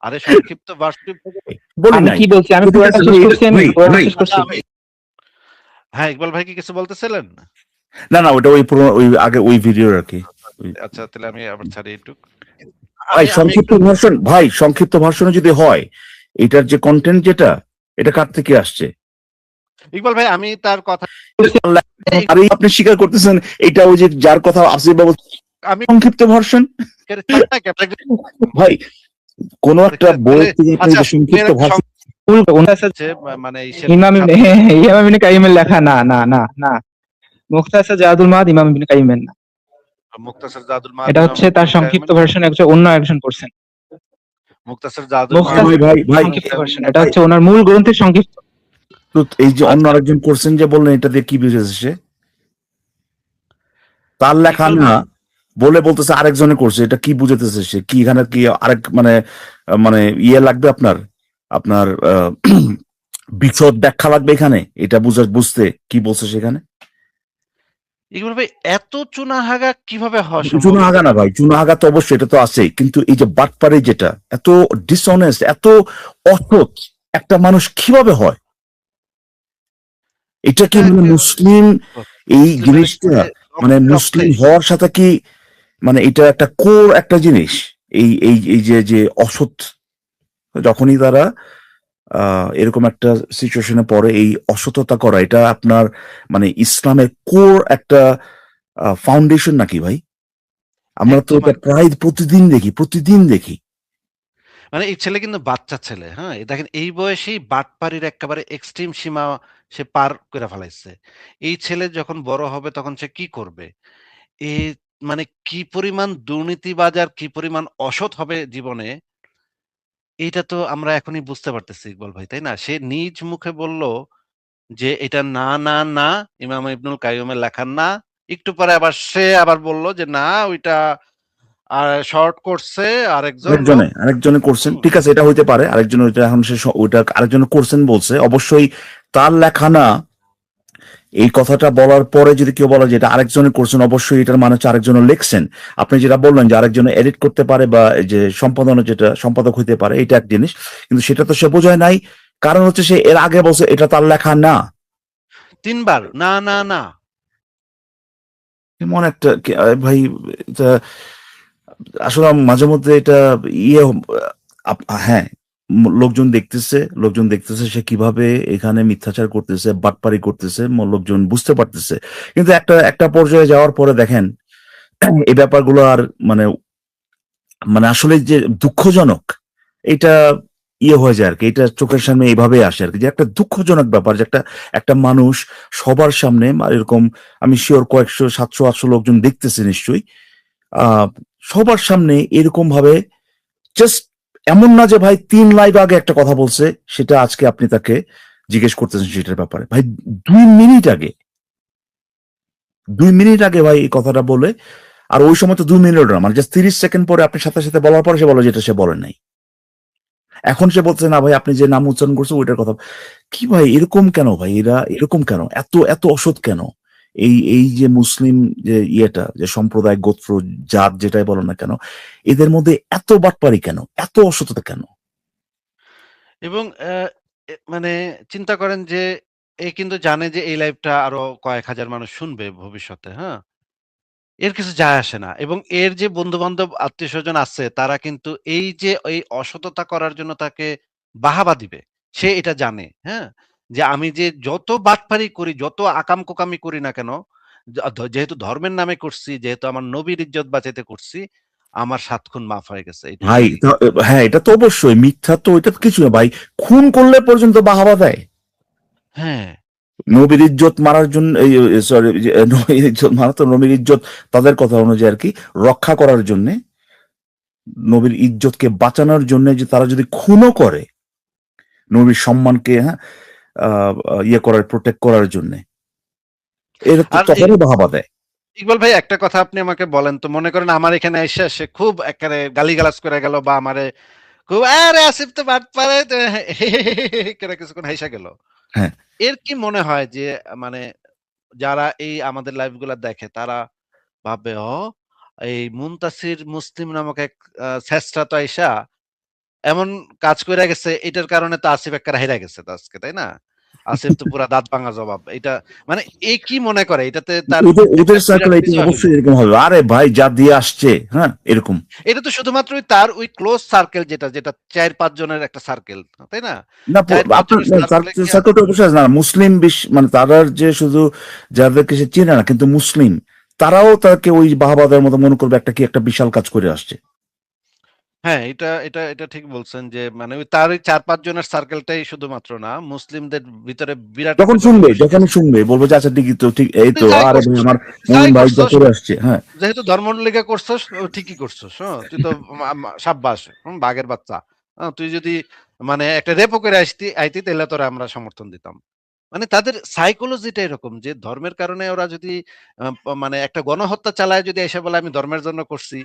আরে সংক্ষিপ্ত ভার্সন বলি আমি নাই। কি বলছি? আমি পুরোটা শেষ করছি, আমি পুরোটা শেষ করছি। হ্যাঁ ইকবাল ভাই কি কিছু বলতেছিলেন? না না, ওটা ওই পুরো ওই আগে ওই ভিডিওর আর কি। আচ্ছা তাহলে আমি আবার ছাড়ি একটু। ভাই আমি সংক্ষিপ্ত ভার্সন, ভাই সংক্ষিপ্ত ভার্সনে যদি হয়, এটার যে কন্টেন্ট যেটা, এটা কার থেকে আসছে? ইকবাল ভাই আমি তার কথা আর এই আপনি স্বীকার করতেছেন এটা ওই যে যার কথা আসিফ বাবু, আমি সংক্ষিপ্ত ভার্সন। ভাই কোন একটা বই থেকে আপনি আচ্ছা যে সংক্ষিপ্ত ভার্সন, মানে ইমাম ইবনে কাইয়ুমের লেখা না, না, না, না। মুখতাসার জাদুল মাদ ইমাম ইবনে কাইয়ুমের না। মুক্তাসর জাদুল মাদ এটা হচ্ছে তার সংক্ষিপ্ত ভার্সন, অন্য একজন করছেন। মুক্তাসর জাদুল মাদ মুখতাসার ভাই ভাই সংক্ষিপ্ত ভার্সন, এটা হচ্ছে ওনার মূল গ্রন্থের সংক্ষিপ্ত। তো এই যে অন্য আরেকজন করছেন যে বললেন, এটা দিয়ে কি বুঝেছে সে? তার লেখা না বলে বলতেছে আরেকজনে করছে, এটা কি বুঝাতেছে সে? কি এখানে কি আরেক মানে মানে ইয়ে লাগবে আপনার, আপনার বিশদ ব্যাখ্যা লাগবে এখানে এটা বুঝতে কি বলছে সেখানে? ইকবাল ভাই এত চুনাহাগা কিভাবে হওয়া সম্ভব? চুনাহাগা না ভাই, চুনাহাগা তো অবশ্যই এটা তো আছেই, কিন্তু এই যে বাটপারি যেটা এত ডিসঅনেস্ট, এত অসৎ একটা মানুষ কিভাবে হয়? এটা কি মানে মুসলিম এই জিনিসটা, মানে মুসলিম হওয়ার সাথে কি মানে এটা একটা কোর একটা জিনিস, এই এই এই যে যে অসৎ, যখনই তারা এরকম একটা সিচুয়েশনে পড়ে, এই অসততা করা, এটা আপনার মানে ইসলামের কোর একটা ফাউন্ডেশন নাকি ভাই? আমরা তো এটা প্রায় প্রতিদিন দেখি। মানে এই ছেলে কিন্তু বাচ্চা ছেলে, হ্যাঁ দেখেন এই বয়সেই বাটপারির একেবারে এক্সট্রিম সীমা সে পার করে ফেলাইছে। এই ছেলে যখন বড় হবে তখন সে কি করবে? এ মানে কি পরিমাণ দুর্নীতিবাজ আর কি পরিমাণ অসৎ হবে জীবনে, এইটা তো আমরা এখনই বুঝতে পারতেছি ইকবাল ভাই, তাই না? সে নিজ মুখে বলল যে এটা না, না, না, ইমাম ইবনুল কাইয়ুমের লেখা না। একটু পরে আবার সে আবার বলল যে না ওইটা শর্ট করছে আরেকজন লোক। আরেকজনে করছেন, ঠিক আছে, এটা হইতে পারে আরেকজন, ওইটা এখন সে ওইটা আরেকজন করছেন বলছে, অবশ্যই তার লেখা না। এই কথাটা বলার পরে যদি কেউ বলে যে এটা আরেকজনে করছেন, অবশ্যই এটার মানে হচ্ছে আরেকজন লিখছেন। আপনি যেটা বললেন যে আরেকজন এডিট করতে পারে বা এই যে সম্পাদনা যেটা সম্পাদক হইতে পারে, এটা এক জিনিস, কিন্তু সেটা তো সে বোঝায় নাই। কারণ হচ্ছে সে এর আগে বলছে এটা তার লেখা না ৩ বার না, না, না। এমন একটা ভাই, এটা আসলে মাঝে মধ্যে এটা ইয়ে হ্যাঁ, লোকজন দেখতেছে সে কিভাবে এখানে মিথ্যাচার করতেছে, বাটপারি করতেছে, লোকজন বুঝতে পারতেছে। কিন্তু একটা একটা পর্যায়ে যাওয়ার পরে দেখেন এই ব্যাপারগুলো আর মানে মানে আসলে যে দুঃখজনক, এটা ইয়ে হয়ে যায় আর কি, এটা চোখের সামনে এইভাবে আসে আর কি, যে একটা দুঃখজনক ব্যাপার যে একটা একটা মানুষ সবার সামনে এরকম, আমি শিওর কয়েকশো 700-800 লোকজন দেখতেছে নিশ্চয়ই, সবার সামনে এরকম ভাবে জাস্ট, এমন না যে ভাই 3 লাইভ আগে একটা কথা বলছে সেটা আজকে আপনি তাকে জিজ্ঞেস করতেছেন সেটার ব্যাপারে, ভাই 2 মিনিট আগে ভাই এই কথাটা বলে, আর ওই সময় তো 2 মিনিট না, মানে জাস্ট 30 সেকেন্ড পরে আপনি সাথে সাথে বলার পরে সে বলে যেটা সে বলে নাই। এখন সে বলছে না ভাই আপনি যে নাম উচ্চারণ করছে ওইটার কথা। কি ভাই এরকম কেন ভাই? এরা এরকম কেন? এত এত অসৎ কেন? এই এই যে মুসলিম যে ইয়েটা, যে সম্প্রদায়, গোত্র, জাত যেটাই বলো না কেন, এদের মধ্যে এত বাটপারি কেন, এত অসততা কেন? এবং মানে চিন্তা করেন যে এ কিন্তু জানে যে এই লাইভটা আরো কয়েক হাজার মানুষ শুনবে ভবিষ্যতে, হ্যাঁ? এর কিছু যায় আসে না, এবং এর যে বন্ধু-বান্ধব, আত্মীয়স্বজন আছে তারা কিন্তু এই যে এই অসততা করার জন্য তাকে বাহাবা দিবে। সে এটা জানে, হ্যাঁ? যে আমি যে যত বাটপারি করি, যত আকাম-কুকামি করি না কেন, যেহেতু ধর্মের নামে করছি, যেহেতু আমার নবীর ইজ্জত বাঁচাইতে করছি, আমার ৭ খুন মাফ হয়ে গেছে। ভাই হ্যাঁ, এটা তো অবশ্যই মিথ্যা, তো এটা তো কিছু না ভাই, খুন করলে পর্যন্ত বাহাবা দেয়। হ্যাঁ। নবীর ইজ্জত মারার জন্য, সরি, নবীর ইজ্জত মারা তো, নবীর ইজ্জত তাদের কথা অনুযায়ী আর কি রক্ষা করার জন্য নবীর ইজ্জতকে বাঁচানোর জন্য যে তারা যদি খুনও করে নবীর সম্মানকে, হ্যাঁ, ইয়ে করার, প্রোটেক্ট করার জন্য, এরা তো আর তখনই বাহাবা দেয়। ইকবাল ভাই, একটা কথা আপনি আমাকে বলেন তো, মনে করেন আমার এখানে এসে সে খুব একেবারে গালিগালাজ করে গেল, বা আমারে খুব আরে আসিফ তো বাট পারে করে কিছুক্ষণ হাইসা গেল, হ্যাঁ, এর কি মনে হয় যে মানে যারা এই আমাদের লাইভ গুলা দেখে তারা ভাববে, এই মুনতাসির মুসলিম নামক এক ছেঁচড়া তো আইসা এমন কাজ করে গেছে, এটার কারণে তো আসিফ একটা হেরে গেছে তো আজকে, তাই না? আসিফ তো পুরা দাঁত ভাঙা জবাব। এটা মানে এ কি মনে করে এটাতে তার ওদের একটা ওদের সার্কেল বিরাট এটা বিজয় হইলো। অবশ্যই এরকম হবে, আরে ভাই যা দিয়ে আসছে, হ্যাঁ, এরকম। এটা তো শুধুমাত্র তার ওই ক্লোজ সার্কেল, যেটা যেটা ৪-৫ জনের একটা সার্কেল, তাই না? না, ৪-৫ আপনার জনের সার্কেলে কি সার্কেলটা অবশ্যই আছে না, মুসলিম বিশ্ব মানে তারা যে শুধু যাদেরকে সে চেনে না কিন্তু মুসলিম, তারাও তাকে ওই বাহাবাদের মতো মনে করবে একটা কি একটা বিশাল কাজ করে আসছে। হ্যাঁ, এটা এটা এটা ঠিক বলছেন যে মানে ওই তার ওই ৪-৫ জনের সার্কেলটাই শুধুমাত্র না, মুসলিমদের ভিতরে বিরাট যখন একটা শুনবে, জনগোষ্ঠী যখন আছে। শুনবে বলবো যে আচ্ছা ঠিকই তো, ঠিক এই তুই তো, যাই আরে ভাই করছস, আমার যাই মোমিন ভাই যা করছস, করে আসছে, হ্যাঁ। যেহেতু ধর্মলেখা করছস ঠিকই করছস, তুই তো সাব্বাস, বাঘের বাচ্চা। তুই যদি মানে একটা রেপও করে আইতি তাহলে তোরা আমরা সমর্থন দিতাম। মানে তাদের সাইকোলজিটা এরকম যে ধর্মের কারণে ওরা যদি মানে একটা গণহত্যা চালায়, যদি এসে বলে আমি ধর্মের জন্য করছি,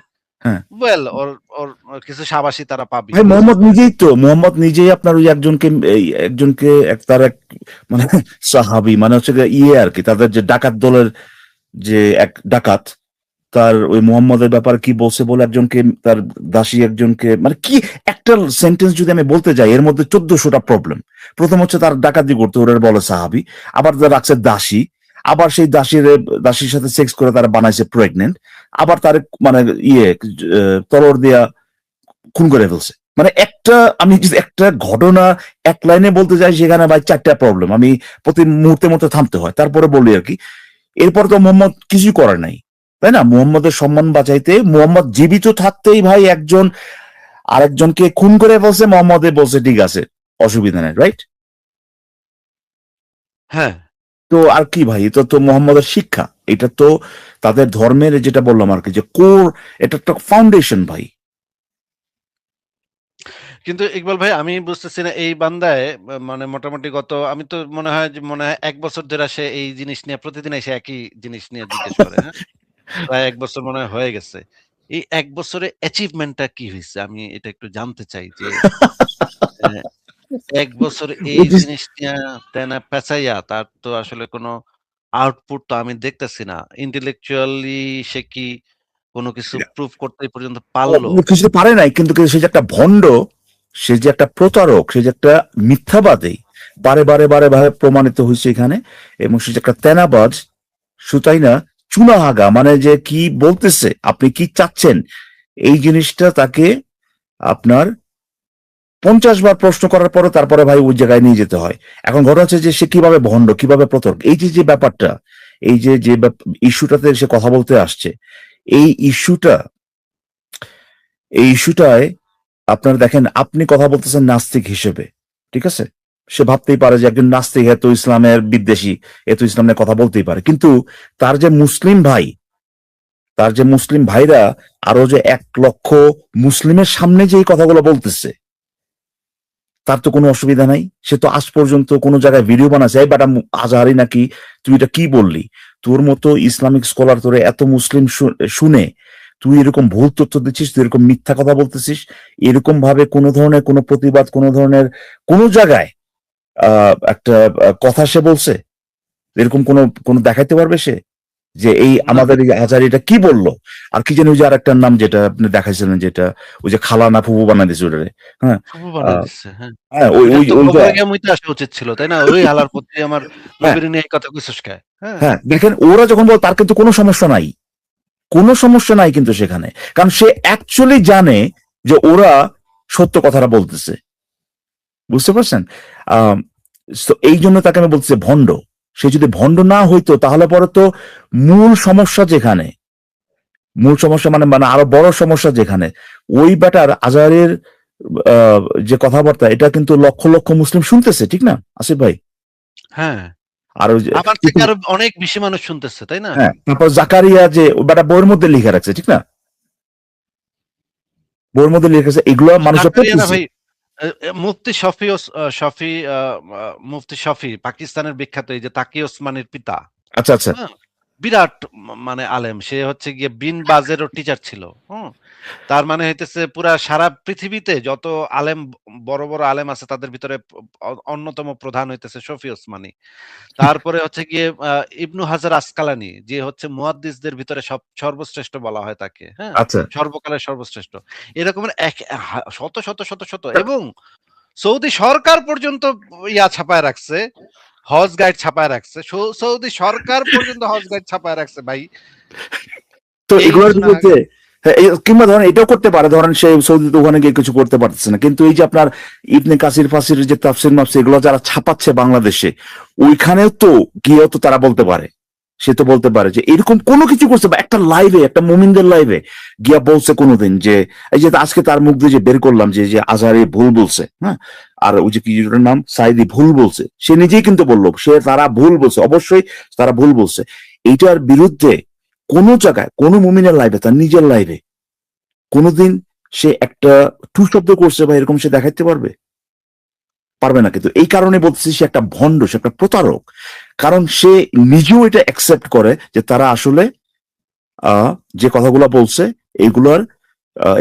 হ্যাঁ ওয়েল ওর ওর কিছু সাবাসী তারা পাবি, ভাই, বুঝছিস? মোহাম্মদ নিজেই আপনার ওই একজনকে, এই একজনকে তার এক মানে সাহাবি মানে হচ্ছে গিয়ে ইয়ে আর কি, তাদের যে ডাকাত দলের যে এক ডাকাত, তার ওই মোহাম্মদের ব্যাপারে কি বলছে বলে একজনকে, তার দাসী একজনকে, মানে কি একটা সেন্টেন্স যদি আমি বলতে যাই এর মধ্যে 1400টা প্রবলেম। প্রথম হচ্ছে তার ডাকাতি করতে ওরা বলে সাহাবি, আবার তার রাখছে দাসী, আবার সেই দাসীর সাথে সেক্স করে তারা বানাইছে প্রেগনেন্ট, আবার তার মানে ইয়ে তরর দিয়া খুন করে ফেলছে। মানে একটা, আমি যদি একটা ঘটনা এক লাইনে বলতে যাই সেখানে ভাই 4টা প্রবলেম, আমি প্রতি মুহূর্তে মধ্যে থামতে হয়, তারপরে বলি আর কি। এরপর তো মোহাম্মদ কিছুই করে নাই, তাই না? মোহাম্মদের সম্মান বাঁচাইতে মোহাম্মদ জীবিত থাকতেই ভাই একজন আরেকজনকে খুন করে বলছে, মোহাম্মদে বলছে ঠিক আছে, অসুবিধা নেই, রাইট? হ্যাঁ, তো আর কি ভাই, এটা তো মোহাম্মদের শিক্ষা, এটা তো তাদের ধর্মের, যেটা বললাম আর কি, যে কোর, এটা একটা ফাউন্ডেশন ভাই। কিন্তু ইকবাল ভাই আমি বুঝতেছি না এই বান্দায় মানে মোটামুটি আমি তো মনে হয় ১ বছর ধরে সে এই জিনিস নিয়ে প্রতিদিন এসে একই জিনিস নিয়ে জিজ্ঞেস করে, হ্যাঁ? প্রায় ১ বছর মনে হয় হয়ে গেছে। এই ১ বছরে অ্যাচিভমেন্টটা কি হইছে? আমি এটা একটু জানতে চাই যে অ্যা ১ বছর এই ওই যে জিনিস নিয়া তেনা পেঁচাইয়া তার তো আসলে কোনো আউটপুট তো আমি দেখতেছি না। ইন্টেলেকচুয়ালি সে কি কোনো কিছু প্রুভ করতে এই পর্যন্ত পারলো? কিছু পারে নাই, কিন্তু সে যে একটা ভণ্ড, সে যে একটা প্রতারক, সে যে একটা মিথ্যাবাদী, বারে বারে বারে বারে প্রমাণিত হয়েছে এখানে। এবং সে যে একটা তেনাবাজ, সুতাই না, চুনাহাগা, মানে যে কি বলতেছে, আপনি কি চাচ্ছেন, এই জিনিসটা তাকে আপনার 50 বার প্রশ্ন করার পরে তারপরে ভাই ওই জায়গায় নিয়ে যেতে হয়। এখন ঘটনা হচ্ছে যে সে কিভাবে ভণ্ড, কিভাবে প্রতারক, এই যে যে ব্যাপারটা, এই যে যে ইস্যুটাতে সে কথা বলতে আসছে, এই ইস্যুটা, এই ইস্যুটায় আপনারা দেখেন, আপনি কথা বলতেছেন নাস্তিক হিসেবে, ঠিক আছে? সে ভাবতেই পারে যে একজন নাস্তিক এত ইসলামের বিদ্বেষী, এত ইসলাম নিয়ে কথা বলতেই পারে, কিন্তু তার যে মুসলিম ভাই, তার যে মুসলিম ভাইরা আরো যে 1 লক্ষ মুসলিমের সামনে যে এই কথাগুলো বলতেছে, তার তো কোনো অসুবিধা নাই। সে তো আজ পর্যন্ত কোনো জায়গায় ভিডিও বানাচ্ছে, এই বেটা আজহারি নাকি, তুই এটা কি বললি? তোর মতো ইসলামিক স্কলার, তোরে এত মুসলিম শুনে তুই এরকম ভুল তথ্য দিচ্ছিস, তুই এরকম মিথ্যা কথা বলতেছিস, এরকম ভাবে কোনো ধরনের কোনো প্রতিবাদ, কোনো ধরনের কোনো জায়গায় একটা কথা সে বলছে, এরকম কোনো কোনো দেখাইতে পারবে সে যে এই না, আমাদের এই আজহারিটা কি বললো? আর কি জানি ওই যে আরেকটার নাম যেটা আপনি দেখাইছিলেন, যেটা ওই যে খালা না ফুফু বানাই দিয়েছে ওটারে, হ্যাঁ, ফুফু বানায় আহ, দিচ্ছে, হ্যাঁ। হ্যাঁ, ওই এটার ওই তো ওইটা, কবরে গিয়ে মুইতে আসা উচিত ছিল, তাই না? ওই হালার প্রতি আমার হ্যাঁ, নবীর নিয়ে এই কথা কইছস কে? হ্যাঁ। হ্যাঁ, দেখেন ওরা যখন বল তার কিন্তু কোনো সমস্যা নাই, কোনো সমস্যা নাই কিন্তু সেখানে, কারণ সে অ্যাকচুয়ালি জানে যে ওরা সত্য কথাটা বলতেছে, বুঝতে পারছেন? আহ তো এই জন্য তাকে আমি বলতেছি ভণ্ড। সে যদি ভণ্ড না হইতো তাহলে পরে তো মূল সমস্যা যেখানে, মূল সমস্যা মানে মানে আরো বড় সমস্যা যেখানে, ওই বেটার আজহারের যে কথাবার্তা, এটা কিন্তু লক্ষ লক্ষ মুসলিম শুনতেছে, ঠিক না আসিফ ভাই? হ্যাঁ। আর ওই যে, আমার থেকে আরো অনেক বেশি মানুষ শুনতেছে, তাই না? হ্যাঁ, তারপর জাকারিয়া যে বেটা বইয়ের মধ্যে লিখে রাখছে, ঠিক না? বইয়ের মধ্যে লেখা এগুলো মানুষের কাটারিয়ানা ভাই, মুফতি শফি শফি মুফতি শফি পাকিস্তানের বিখ্যাত, এই যে তাকি ওসমানীর পিতা, আচ্ছা আচ্ছা হ্যাঁ, বিরাট মানে আলেম। সে হচ্ছে গিয়ে বিন বাজেরও টিচার ছিল। তার মানে হইতেছে পুরা সারা পৃথিবীতে যত আলেম, বড় বড় আলেম আছে তাদের ভিতরে অন্যতম প্রধান হইতেছে শফি ওসমানী। তারপরে হচ্ছে গিয়ে ইবনু হাজার আসকালানি, যে হচ্ছে মুহাদ্দিসদের ভিতরে সর্বশ্রেষ্ঠ বলা হয় তাকে, হ্যাঁ, আচ্ছা সর্বকালের সর্বশ্রেষ্ঠ। এরকমের শত শত শত শত, এবং সৌদি সরকার পর্যন্ত ইয়া ছাপায় রাখছে, হজ গাইড ছাপায় রাখছে। সৌদি সরকার পর্যন্ত হজ গাইড ছাপায় রাখছে ভাই। তো এই এগুলোর সুনাহাগা- বিরুদ্ধে কিংবা ধরেন এটাও করতে পারে, ধরেন সে সৌদিতে ওখানে গিয়ে কিছু করতে পারতেছে না, কিন্তু এই যে আপনার ইবনে কাসির ফাসির যে তাফসির মাফসির এগুলো যারা ছাপাচ্ছে বাংলাদেশে, ওইখানেও তো গিয়েও তো তারা বলতে পারে, সে তো বলতে পারে যে এরকম কোনো কিছু করছে, বা একটা লাইভে, একটা মুমিনদের লাইভে গিয়া বলছে কোনোদিন যে এই যে আজকে তার মুখ দিয়ে যে বের করলাম যে যে আজহারি ভুল বলছে, হ্যাঁ, আর ওই যে কি যেটার নাম সাইদি ভুল বলছে, সে নিজেই কিন্তু বললো সে তারা ভুল বলছে, অবশ্যই তারা ভুল বলছে। এইটার বিরুদ্ধে কোনো জায়গায় কোনো মুমিনের লাইভে, তার নিজের লাইভে কোনোদিন সে একটা টু শব্দ করছে বা এরকম সে দেখাইতে পারবে? পারবে না। কিন্তু এই কারণে বলতেছি সে একটা ভণ্ড, সে একটা প্রতারক, কারণ সে নিজেও এটা অ্যাকসেপ্ট করে যে তারা আসলে যে কথাগুলো বলছে এগুলোর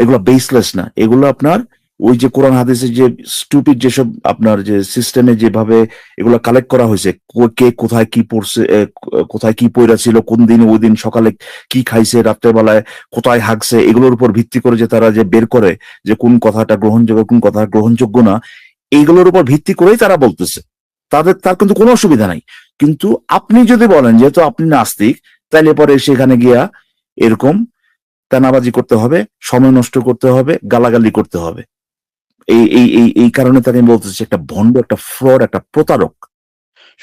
এগুলো বেসলেস না, এগুলো আপনার ওই যে কোরআন হাদিসের যে স্টুপিড যেসব আপনার যে সিস্টেমে যেভাবে এগুলো কালেক্ট করা হয়েছে, কে কোথায় কি পড়ছে, কোথায় কি পড়া ছিল, কোন দিন ওই দিন সকালে কি খাইছে, রাত্রেবেলায় কোথায় হাগছে, এগুলোর উপর ভিত্তি করে যে তারা যে বের করে যে কোন কথাটা গ্রহণযোগ্য কোন কথা গ্রহণযোগ্য না, এইগুলোর উপর ভিত্তি করেই তারা বলতেছে। তার কিন্তু কোনো অসুবিধা নাই। কিন্তু আপনি যদি বলেন যেহেতু আপনি নাস্তিক, তাইলে পরে সেখানে গিয়া এরকম তেনাবাজি করতে হবে, সময় নষ্ট করতে হবে, গালাগালি করতে হবে। এই কারণে তাকে আমি বলতেছি একটা ভণ্ড, একটা ফ্রড, একটা প্রতারক।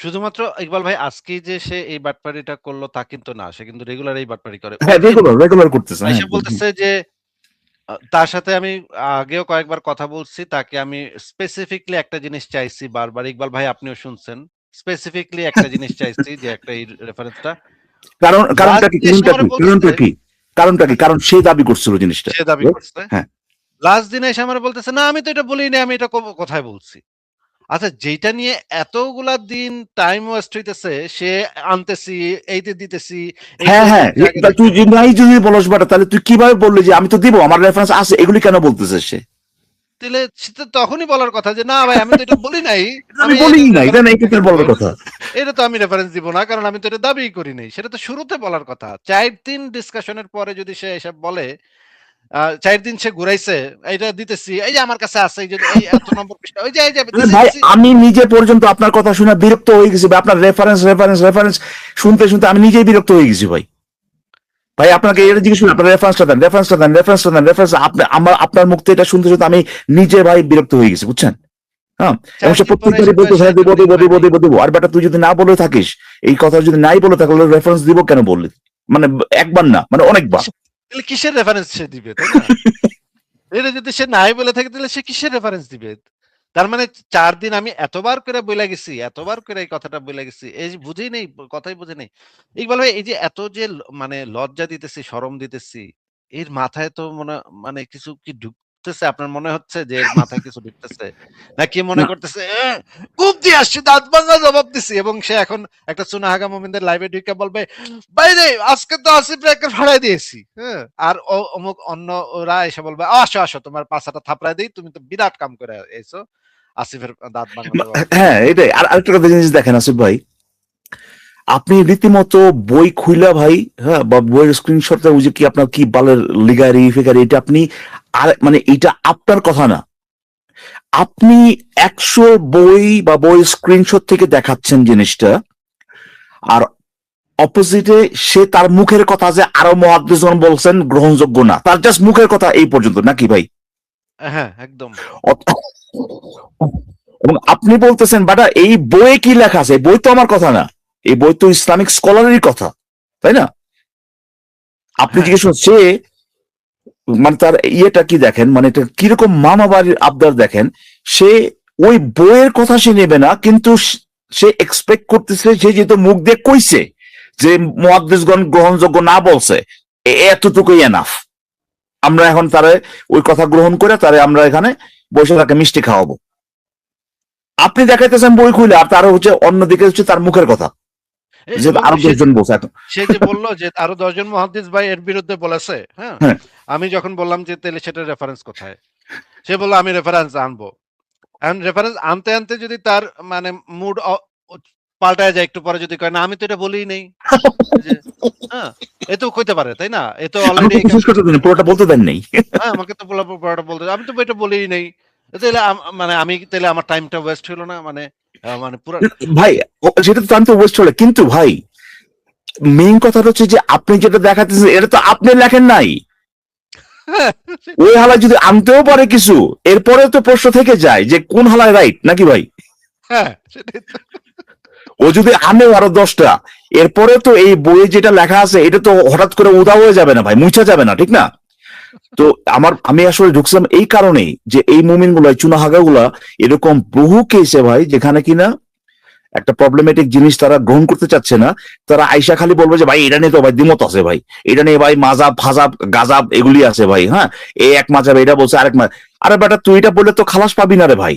শুধুমাত্র ইকবাল ভাই আজকে যে সে এই বাটপারিটা করলো তা কিন্তু না, সে কিন্তু রেগুলার এই বাটপারি করে। হ্যাঁ, রেগুলার করতেছে। এসে হ্যাঁ, বলতেছে যে তার সাথে আমি আগেও কয়েকবার কথা বলছি, তাকে আমি স্পেসিফিকলি একটা জিনিস চাইছি বারবার। ইকবাল ভাই আপনিও শুনছেন, স্পেসিফিকলি একটা জিনিস চাইছি যে একটা এই রেফারেন্সটা। কারণটা কি? কারণটা কি? কারণ সে দাবি করছিল জিনিসটা। সে দাবি করছে, হ্যাঁ, লাস্ট দিনে এসে আমার বলতেছে না আমি তো এটা বলিনি, আমি এটা কোথায় বলছি। আচ্ছা, যেটা নিয়ে এতগুলা দিন টাইম ওয়েস্ট হইতেছে, সে আনতেছি, এইতে দিতেছি, হ্যাঁ, হ্যাঁ, তুই নাই যদি বলস বাটা, তাহলে তুই কিভাবে বললি যে আমি তো দিব, আমার রেফারেন্স আছে, এগুলি কেন বলতেছে সে? দিলে সে তো তখনই বলার কথা যে না ভাই আমি তো এটা বলি নাই, আমি বলি না, এটা নাই কিন্তু বলার কথা। এটা তো আমি রেফারেন্স দিব না, কারণ আমি তো এটা দাবি করি নাই। সেটা তো শুরুতে বলার কথা। 4 দিন ডিসকাশনের পরে যদি সে এসব বলে, 4 দিন সে ঘুরাইছে, এইটা দিতেছি, এই যে আমার কাছে আছে, এই যে এই এত নম্বর পৃষ্ঠা, ওই যে এই যে ভাই আমি নিজে পর্যন্ত আপনার কথা শুনে বিরক্ত হয়ে গেছি ভাই, আপনার রেফারেন্স শুনতে শুনতে আমি নিজেই বিরক্ত হয়ে গেছি ভাই। ভাই আপনাকে এটা জিজ্ঞেস করি, আপনার রেফারেন্সটা দেন, আপনি আপনার মুখ থেকে এটা শুনতে শুনতে আমি নিজে ভাই বিরক্ত হয়ে গেছি, বুঝছেন? হ্যাঁ, এবং সে প্রত্যেকবারই বলতে হ্যাঁ দেবো। আর বেটা তুই যদি না বলে থাকিস, এই কথা যদি নাই বলে থাকলে রেফারেন্স দিব কেন বললি? মানে একবার না, মানে অনেকবার। তাহলে কিসের রেফারেন্স সে দিবে, তাই না? এটা যদি সে নাই বলে থাকে তাহলে সে কিসের রেফারেন্স দিবে? তার মানে 4 দিন আমি এতবার করে বইলা গেছি, এতবার করে এই কথাটা বইলা গেছি, এই যে বুঝেই নেই, কথাই বুঝে নেই। ইকবাল ভাই এই যে এত যে মানে লজ্জা দিতেছি, শরম দিতেছি, এর মাথায় তো মানে কিছু কি ঢুকতেছে? আপনার মনে হচ্ছে যে এর মাথায় কিছু ঢুকতেছে, নাকি মনে করতেছে খুব দিয়ে আসছি, দাঁত ভাঙা জবাব দিছি, এবং সে এখন একটা সুনাহাগা মোমিনদের লাইভে ঢুকে বলবে বাইরে আজকে তো আসিফ রেখে ভাড়াই দিয়েছি, হ্যাঁ, আর অমুক অন্য ওরা এসে বলবে আসো আসো তোমার পাছাটা থাপড়াই দিই, তুমি তো বিরাট কাম করে এসো, আসিফের দাঁত ভাঙা জবাব। হ্যাঁ, এটাই। আর আরেকটা কথা জিনিস দেখেন আসিফ ভাই, আপনি রীতিমতো বই খুইলা ভাই, হ্যাঁ, বা বইয়ের স্ক্রিনশট ওই যে কি আপনার কি বালের লিগারি ফিগারি, এটা আপনি আর মানে এটা আপনার কথা না, আপনি 100 বই বা বই স্ক্রিনশট থেকে দেখাচ্ছেন জিনিসটা, আর অপোজিটে সে তার মুখের কথা যে আরো মুহাদ্দিসগণ বলছেন গ্রহণযোগ্য না, তার জাস্ট মুখের কথা এই পর্যন্ত, নাকি ভাই? হ্যাঁ একদম। এবং আপনি বলতেছেন বাটা এই বইয়ে কি লেখা আছে, বই তো আমার কথা না, এই বই তো ইসলামিক স্কলারেরই কথা, তাই না? আপনি জিজ্ঞেস সে মানে তার ইয়েটা কি দেখেন, মানে এটা কিরকম মামাবাড়ির আবদার দেখেন, সে ওই বইয়ের কথা সে নেবে না, কিন্তু সে এক্সপেক্ট করতেছে সে যেহেতু মুখ দিয়ে কইছে যে মুহাদ্দিসগণ গ্রহণযোগ্য না বলছে, এতটুকুই এনাফ। আমরা এখন তারে ওই কথা গ্রহণ করে তারে আমরা এখানে বসে তাকে মিষ্টি খাওয়াবো। আপনি দেখাইতেছেন বই খুলে, আর তার হচ্ছে অন্যদিকে হচ্ছে তার মুখের কথা যে এবং আরো সে 10 জন বসে এখন। সে যে বললো যে আরো 10 জন মুহাদ্দিস ভাই এর বিরুদ্ধে বলেছে, হ্যাঁ, হ্যাঁ, আমি যখন বললাম যে তাহলে সেটার রেফারেন্স কোথায়, সে বললো আমি রেফারেন্স আনবো। এখন রেফারেন্স আনতে আনতে যদি তার মানে মুড পাল্টায় যায় একটু পরে, যদি কয় না আমি তো এটা বলিই নেই, যে হ্যাঁ, এ তো কইতে পারে তাই না, এ তো আমি অলরেডি তো শেষ করতে দিন, পুরোটা বলতে দেন নাই। হ্যাঁ, আমাকে তো পুরোটা বলতে, আমি তো এটা বলিই নেই। তাহলে মানে আমি তাহলে আমার টাইমটা ওয়েস্ট হলো না, মানে মানে পুরো ভাই সেটা তো আমি তো ওয়েস্ট হলো, কিন্তু ভাই মেইন কথাটা হচ্ছে যে আপনি যেটা দেখাতেছেন এটা তো আপনি লেখেন নাই। ওই হালায় যদি আনতেও পারে কিছু, এরপরে তো প্রশ্ন থেকে যায় যে কোন হালায় রাইট নাকি ভাই। হ্যাঁ, সেটাই তো। ও যদি আনে আরো 10টা, এরপরে তো এই বইয়ে যেটা লেখা আছে এটা তো হঠাৎ করে উধাও হয়ে যাবে না ভাই, মুছা যাবে না, ঠিক না? তো আমি আসলে ঢুকছিলাম এই কারণেই যে এই মুমিন গুলা, চুনাহাগা গুলা, এরকম বহু কেসে ভাই যেখানে কিনা একটা প্রবলেমেটিক জিনিস তারা গ্রহণ করতে চাচ্ছে না, তারা আইসা খালি বলবে যে ভাই এটা নিয়ে তো ভাই দ্বিমত আছে ভাই, এটা নিয়ে ভাই মাজাব ফাজাব গাজাব এগুলি আছে ভাই, হ্যাঁ, এই এক মাজাব এটা বলছে আরেক মাজাব। আরে বেটা তুই এটা বললে তো খালাস পাবি না রে ভাই।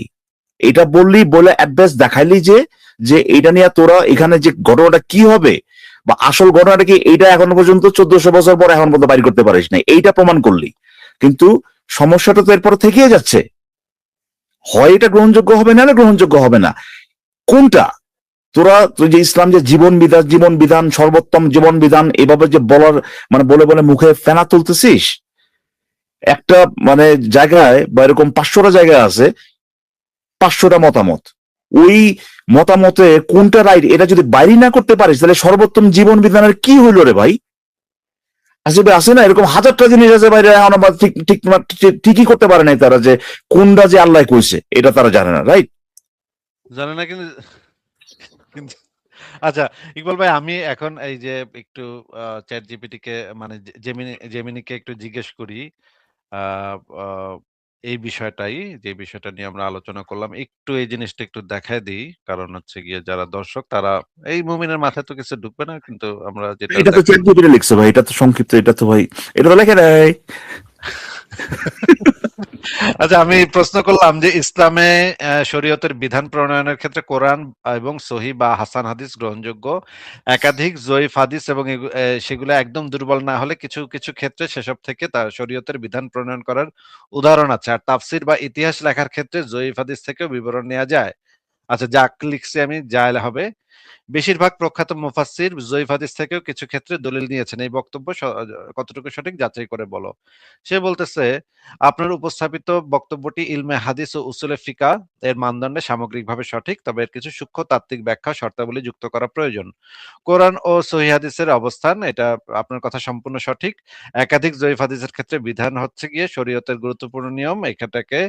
এটা বললি, বলে অ্যাডভাইস দেখাইলি যে যে এটা নিয়ে তোরা এখানে যে ঘটনাটা কি হবে বা আসল ঘটনাটা কি, এইটা এখনো পর্যন্ত 1400 বছর পর এখন পর্যন্ত বাইর করতে পারিস নাই, এইটা প্রমাণ করলি। কিন্তু সমস্যাটা তো এরপর থেকেই যাচ্ছে, হয় এটা গ্রহণযোগ্য হবে না, গ্রহণযোগ্য হবে না। কোনটা তুই যে ইসলাম যে জীবন বিধান সর্বোত্তম জীবন বিধান এভাবে যে বলার মানে বলে বলে মুখে ফেনা তুলতেছিস, একটা মানে জায়গায় বা এরকম 500টা জায়গায় আছে 500টা মতামত, ওই মতামতে কোনটা রাইট এটা যদি বাইরে না করতে পারিস তাহলে সর্বোত্তম জীবন বিধানের কি হইলো রে ভাই? আসলে আছে না এরকম হাজারটা জিনিস আছে বাইরে, এখন আবার ঠিকই করতে পারে নাই তারা যে কোনটা যে আল্লাহ কইছে এটা তারা জানে না, রাইট? জানে না কিন্তু, কিন্তু আচ্ছা ইকবাল ভাই, আমি এখন এই যে একটু চ্যাট জিপিটি কে মানে জেমিনিকে একটু জিজ্ঞেস করি আহ, আহ, এই বিষয়টাই, যে বিষয়টা নিয়ে আমরা আলোচনা করলাম, একটু এই জিনিসটা একটু দেখায় দিই, কারণ হচ্ছে গিয়ে যারা দর্শক তারা এই মুমিনের মাথায় তো কিছু ঢুকবে না, কিন্তু আমরা যেটা এটা তো চ্যাট জিপিটি লিখছে ভাই, এটা তো সংক্ষিপ্ত, এটা তো ভাই এটা তো লেখে নাই। আচ্ছা, আমি প্রশ্ন করলাম যে ইসলামে শরীয়তের বিধান প্রণয়নের ক্ষেত্রে কোরআন এবং সহি বা হাসান হাদিস গ্রহণযোগ্য, একাধিক জয়ীফ হাদিস এবং সেগুলো একদম দুর্বল না হলে কিছু কিছু ক্ষেত্রে সেসব থেকে তার শরীয়তের বিধান প্রণয়ন করার উদাহরণ আছে। আর তাফসির বা ইতিহাস লেখার ক্ষেত্রে জয়ীফ হাদিস থেকেও বিবরণ নেওয়া যায়। আচ্ছা, যা লিখছি আমি যা হবে, বেশিরভাগ প্রখ্যাত মুফাসসির জয়ীফ হাদিস থেকেও কিছু ক্ষেত্রে দলিল নিয়েছেন। এই বক্তব্য কতটুকু সঠিক যাচাই করে বলো। সে বলতেছে, আপনার উপস্থাপিত বক্তব্যটি ইলমে হাদিস ও উসুলে ফিকা এর মানদণ্ডে সামগ্রিকভাবে সঠিক, তবে এর কিছু সূক্ষ্ম তাত্ত্বিক ব্যাখ্যা শর্তাবলী যুক্ত করা প্রয়োজন। কোরআন ও সহিহ হাদিসের অবস্থান, এটা আপনার কথা সম্পূর্ণ সঠিক। একাধিক জয়ীফ হাদিসের ক্ষেত্রে বিধান হচ্ছে গিয়ে শরীয়তের গুরুত্বপূর্ণ নিয়ম, এখানটাকে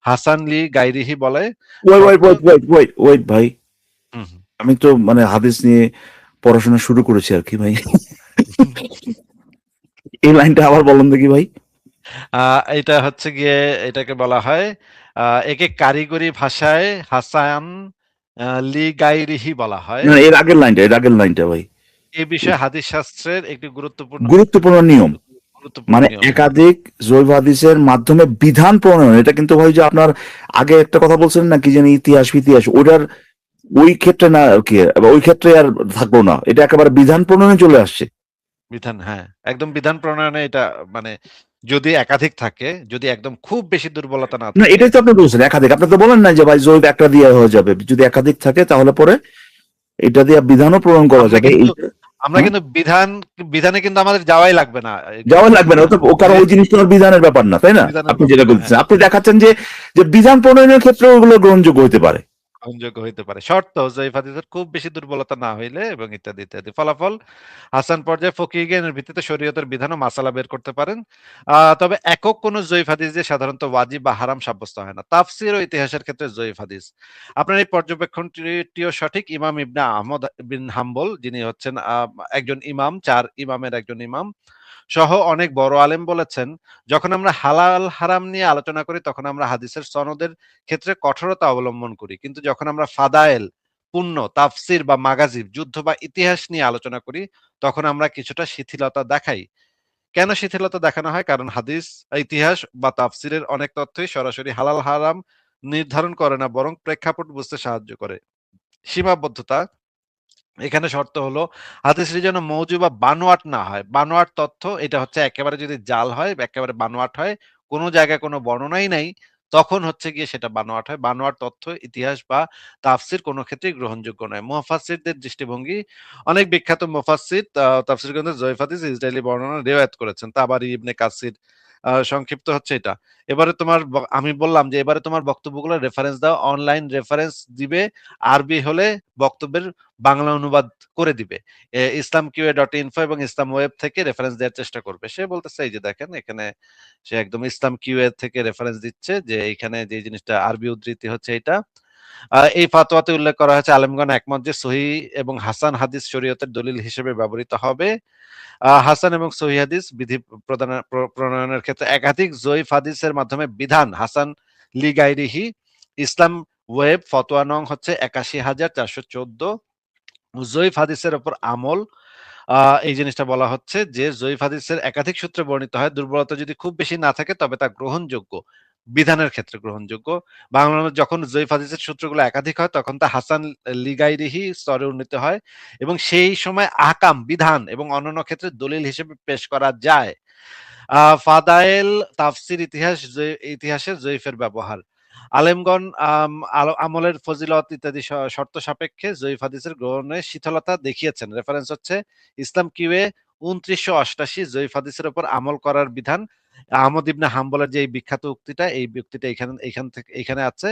হাসান লি গাইরিহি বলে। ওয়েট ওয়েট শর্ত ওয়েট ওয়েট ওয়েট ভাই, হুম, হুম। আমি তো মানে হাদিস নিয়ে পড়াশোনা শুরু করেছি আর কি ভাই। এই লাইনটা আবার বলুন দেখি ভাই। এটা হচ্ছে গিয়ে, এটাকে বলা হয় একে কারিগরি ভাষায় হাসান লি গাইরিহি বলা হয়। না, এর আগের লাইনটা ভাই, এই বিষয়ে হাদিস শাস্ত্রের একটি গুরুত্বপূর্ণ গুরুত্বপূর্ণ নিয়ম, গুরুত্বপূর্ণ মানে নিয়ম। একাধিক জৈব হাদিসের মাধ্যমে বিধান প্রণয়ন, এটা কিন্তু ভাই যে আপনার আগে একটা কথা বলছিলেন না কি জানি ইতিহাস ইতিহাস, ওটার ওই ক্ষেত্রে না আর কি, ওই ক্ষেত্রে আর থাকবো না, এটা একেবারে বিধান প্রণয়নে চলে আসছে। বিধান, হ্যাঁ, একদম বিধান প্রণয়নে এটা মানে যদি একাধিক থাকে, যদি একদম খুব বেশি দুর্বলতা না না থাকে। এটাই তো আপনি বলছেন একাধিক, আপনি তো বলেন না যে ভাই জৈব একটা দিয়ে হয়ে যাবে, যদি একাধিক থাকে তাহলে পরে এটা দিয়ে বিধানও প্রণয়ন করা আমরা যাবে। কিন্তু আমরা কিন্তু বিধানে কিন্তু আমাদের যাওয়াই লাগবে না, যাওয়া লাগবে না, ও কারণ ওই জিনিসটা আমার বিধানের ব্যাপার না, তাই না? বিধানের আপনি ব্যাপার যেটা না, হ্যাঁ, বলছেন, আপনি দেখাচ্ছেন যে যে বিধান প্রণয়নের ক্ষেত্রে ওগুলো গ্রহণযোগ্য হতে পারে। গ্রহণযোগ্য হইতে পারে, শর্ত জয়ীফ হাদিসের খুব বেশি দুর্বলতা না হইলে, এবং ইত্যাদি ইত্যাদি। ফলাফল, হাসান পর্যায়ে ফকিহ জ্ঞানের ভিত্তিতে শরীয়তের বিধান ও মাসালা বের করতে পারেন। তবে একক কোন জয়ীফ হাদিস দিয়ে সাধারণত ওয়াজিব বা হারাম সাব্যস্ত হয় না। তাফসির ও ইতিহাসের ক্ষেত্রে জয়ীফ হাদিস, আপনার এই পর্যবেক্ষণটিও সঠিক। ইমাম ইবনে আহমদ বিন হাম্বল, যিনি হচ্ছেন একজন ইমাম, 4 ইমামের একজন ইমাম সহ অনেক বড় আলেম বলেছেন, যখন আমরা হালাল হারাম নিয়ে আলোচনা করি তখন আমরা হাদিসের সনদের ক্ষেত্রে কঠোরতা অবলম্বন করি, কিন্তু যখন আমরা ফাদায়েল, পুণ্য, তাফসির বা মাগাজিব, যুদ্ধ বা ইতিহাস নিয়ে আলোচনা করি তখন আমরা কিছুটা শিথিলতা দেখাই। কেন শিথিলতা দেখানো হয়? কারণ হাদিস, ইতিহাস বা তাফসিরের অনেক তথ্যই সরাসরি হালাল হারাম নির্ধারণ করে না, বরং প্রেক্ষাপট বুঝতে সাহায্য করে। সীমাবদ্ধতা, এখানে শর্ত হলো হাদিসটি যেন মৌজু বা বানোয়াট না হয়। বানোয়াট তথ্য এটা হচ্ছে একেবারে যদি জাল হয়, একেবারে বানোয়াট হয়, কোনো জায়গায় কোনো বর্ণনাই নাই, তখন হচ্ছে গিয়ে সেটা বানোয়াট হয়। বানোয়াট তথ্য ইতিহাস বা তাফসির কোনো ক্ষেত্রেই গ্রহণযোগ্য নয়। মুফাসসিরদের দৃষ্টিভঙ্গি, অনেক বিখ্যাত মুফাসসির তাফসির গ্রন্থে যঈফ হাদিস, ইসরাঈলী বর্ণনা রিওয়ায়াত করেছেন। তাবারি, ইবনে কাসির। সংক্ষিপ্ত হচ্ছে এটা। এবারে তোমার আমি বললাম যে এবারে তোমার বক্তব্যগুলো রেফারেন্স দাও। অনলাইন রেফারেন্স দিবে। আরবি হলে বক্তব্যের বাংলা অনুবাদ করে দিবে। islamqa.info এবং ইসলাম ওয়েব থেকে রেফারেন্স দেওয়ার চেষ্টা করবে। সে বলতেছে এই যে দেখেন এখানে সে একদম ইসলাম কিউএ থেকে রেফারেন্স দিচ্ছে যে এইখানে যে জিনিসটা আরবি উদ্ধৃতি হচ্ছে এটা। এই ফাতোয়াতে উল্লেখ করা হয়েছে আলেমগণ একমত যে সহিহ এবং হাসান হাদিস শরীয়তের দলিল হিসেবে ব্যবহৃত হবে। হাসান এবং সহিহ হাদিস বিধি প্রণয়নের ক্ষেত্রে একাধিক যঈফ হাদিসের মাধ্যমে বিধান হাসান লি গায়রিহি। ইসলাম ওয়েব ফতোয়া নং হচ্ছে ৮১,৪১৪। যঈফ হাদিসের উপর আমল, এই জিনিসটা বলা হচ্ছে যে যঈফ হাদিসের একাধিক সূত্রে বর্ণিত হয়, দুর্বলতা যদি খুব বেশি না থাকে তবে তা গ্রহণযোগ্য, বিধানের ক্ষেত্রে গ্রহণযোগ্য। বাংলা যখন যঈফ হাদিসের সূত্রগুলো একাধিক হয় তখন তা হাসান লিগাইরিহি স্তরে উন্নীত হয় এবং সেই সময় আহকাম, বিধান এবং অন্যান্য ক্ষেত্রে দলিল হিসেবে পেশ করা যায়। ফাদায়েল, তাফসির, ইতিহাসে যঈফের ব্যবহার, আলেমগণ আমলের ফজিলত ইত্যাদি শর্ত সাপেক্ষে যঈফ হাদিসের গ্রহণে শিথিলতা দেখিয়েছেন। রেফারেন্স হচ্ছে ইসলাম কিউএ ২৯৮৮, যঈফ হাদিসের উপর আমল করার বিধান। আহমদ ইবনে হাম্বলের যে এই বিখ্যাত উক্তিটা, এই উক্তিটা এখানে আছে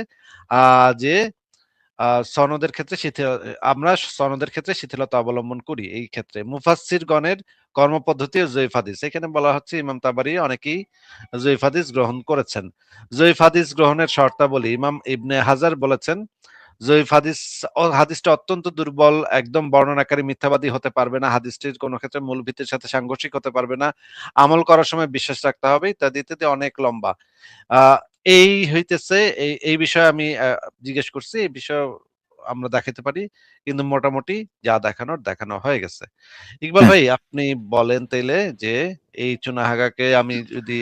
যে সনদের ক্ষেত্রে আমরা সনদের ক্ষেত্রে শিথিলতা অবলম্বন করি। এই ক্ষেত্রে মুফাসসিরগণের কর্মপদ্ধতি ও যঈফ হাদিস, এখানে বলা হচ্ছে ইমাম তাবারি অনেকেই যঈফ হাদিস গ্রহণ করেছেন। যঈফ হাদিস গ্রহণের শর্তাবলী, ইমাম ইবনে হাজার বলেছেন যঈফ হাদিসটা অত্যন্ত দুর্বল, একদম বর্ণনাকারী মিথ্যাবাদী হতে পারবে না, হাদিসটির কোনো ক্ষেত্রে মূল ভিত্তির সাথে সাংঘর্ষিক হতে পারবে না, আমল করার সময় বিশ্বাস রাখতে হবে, ইত্যাদি ইত্যাদি, অনেক লম্বা। এই হইতেছে এই বিষয়ে আমি জিজ্ঞেস করছি, এই বিষয়ে আমরা দেখাতে পারি, কিন্তু মোটামুটি যা দেখানোর দেখানো হয়ে গেছে। ইকবাল ভাই আপনি বলেন তাইলে যে এই চুনাহাগাকে আমি যদি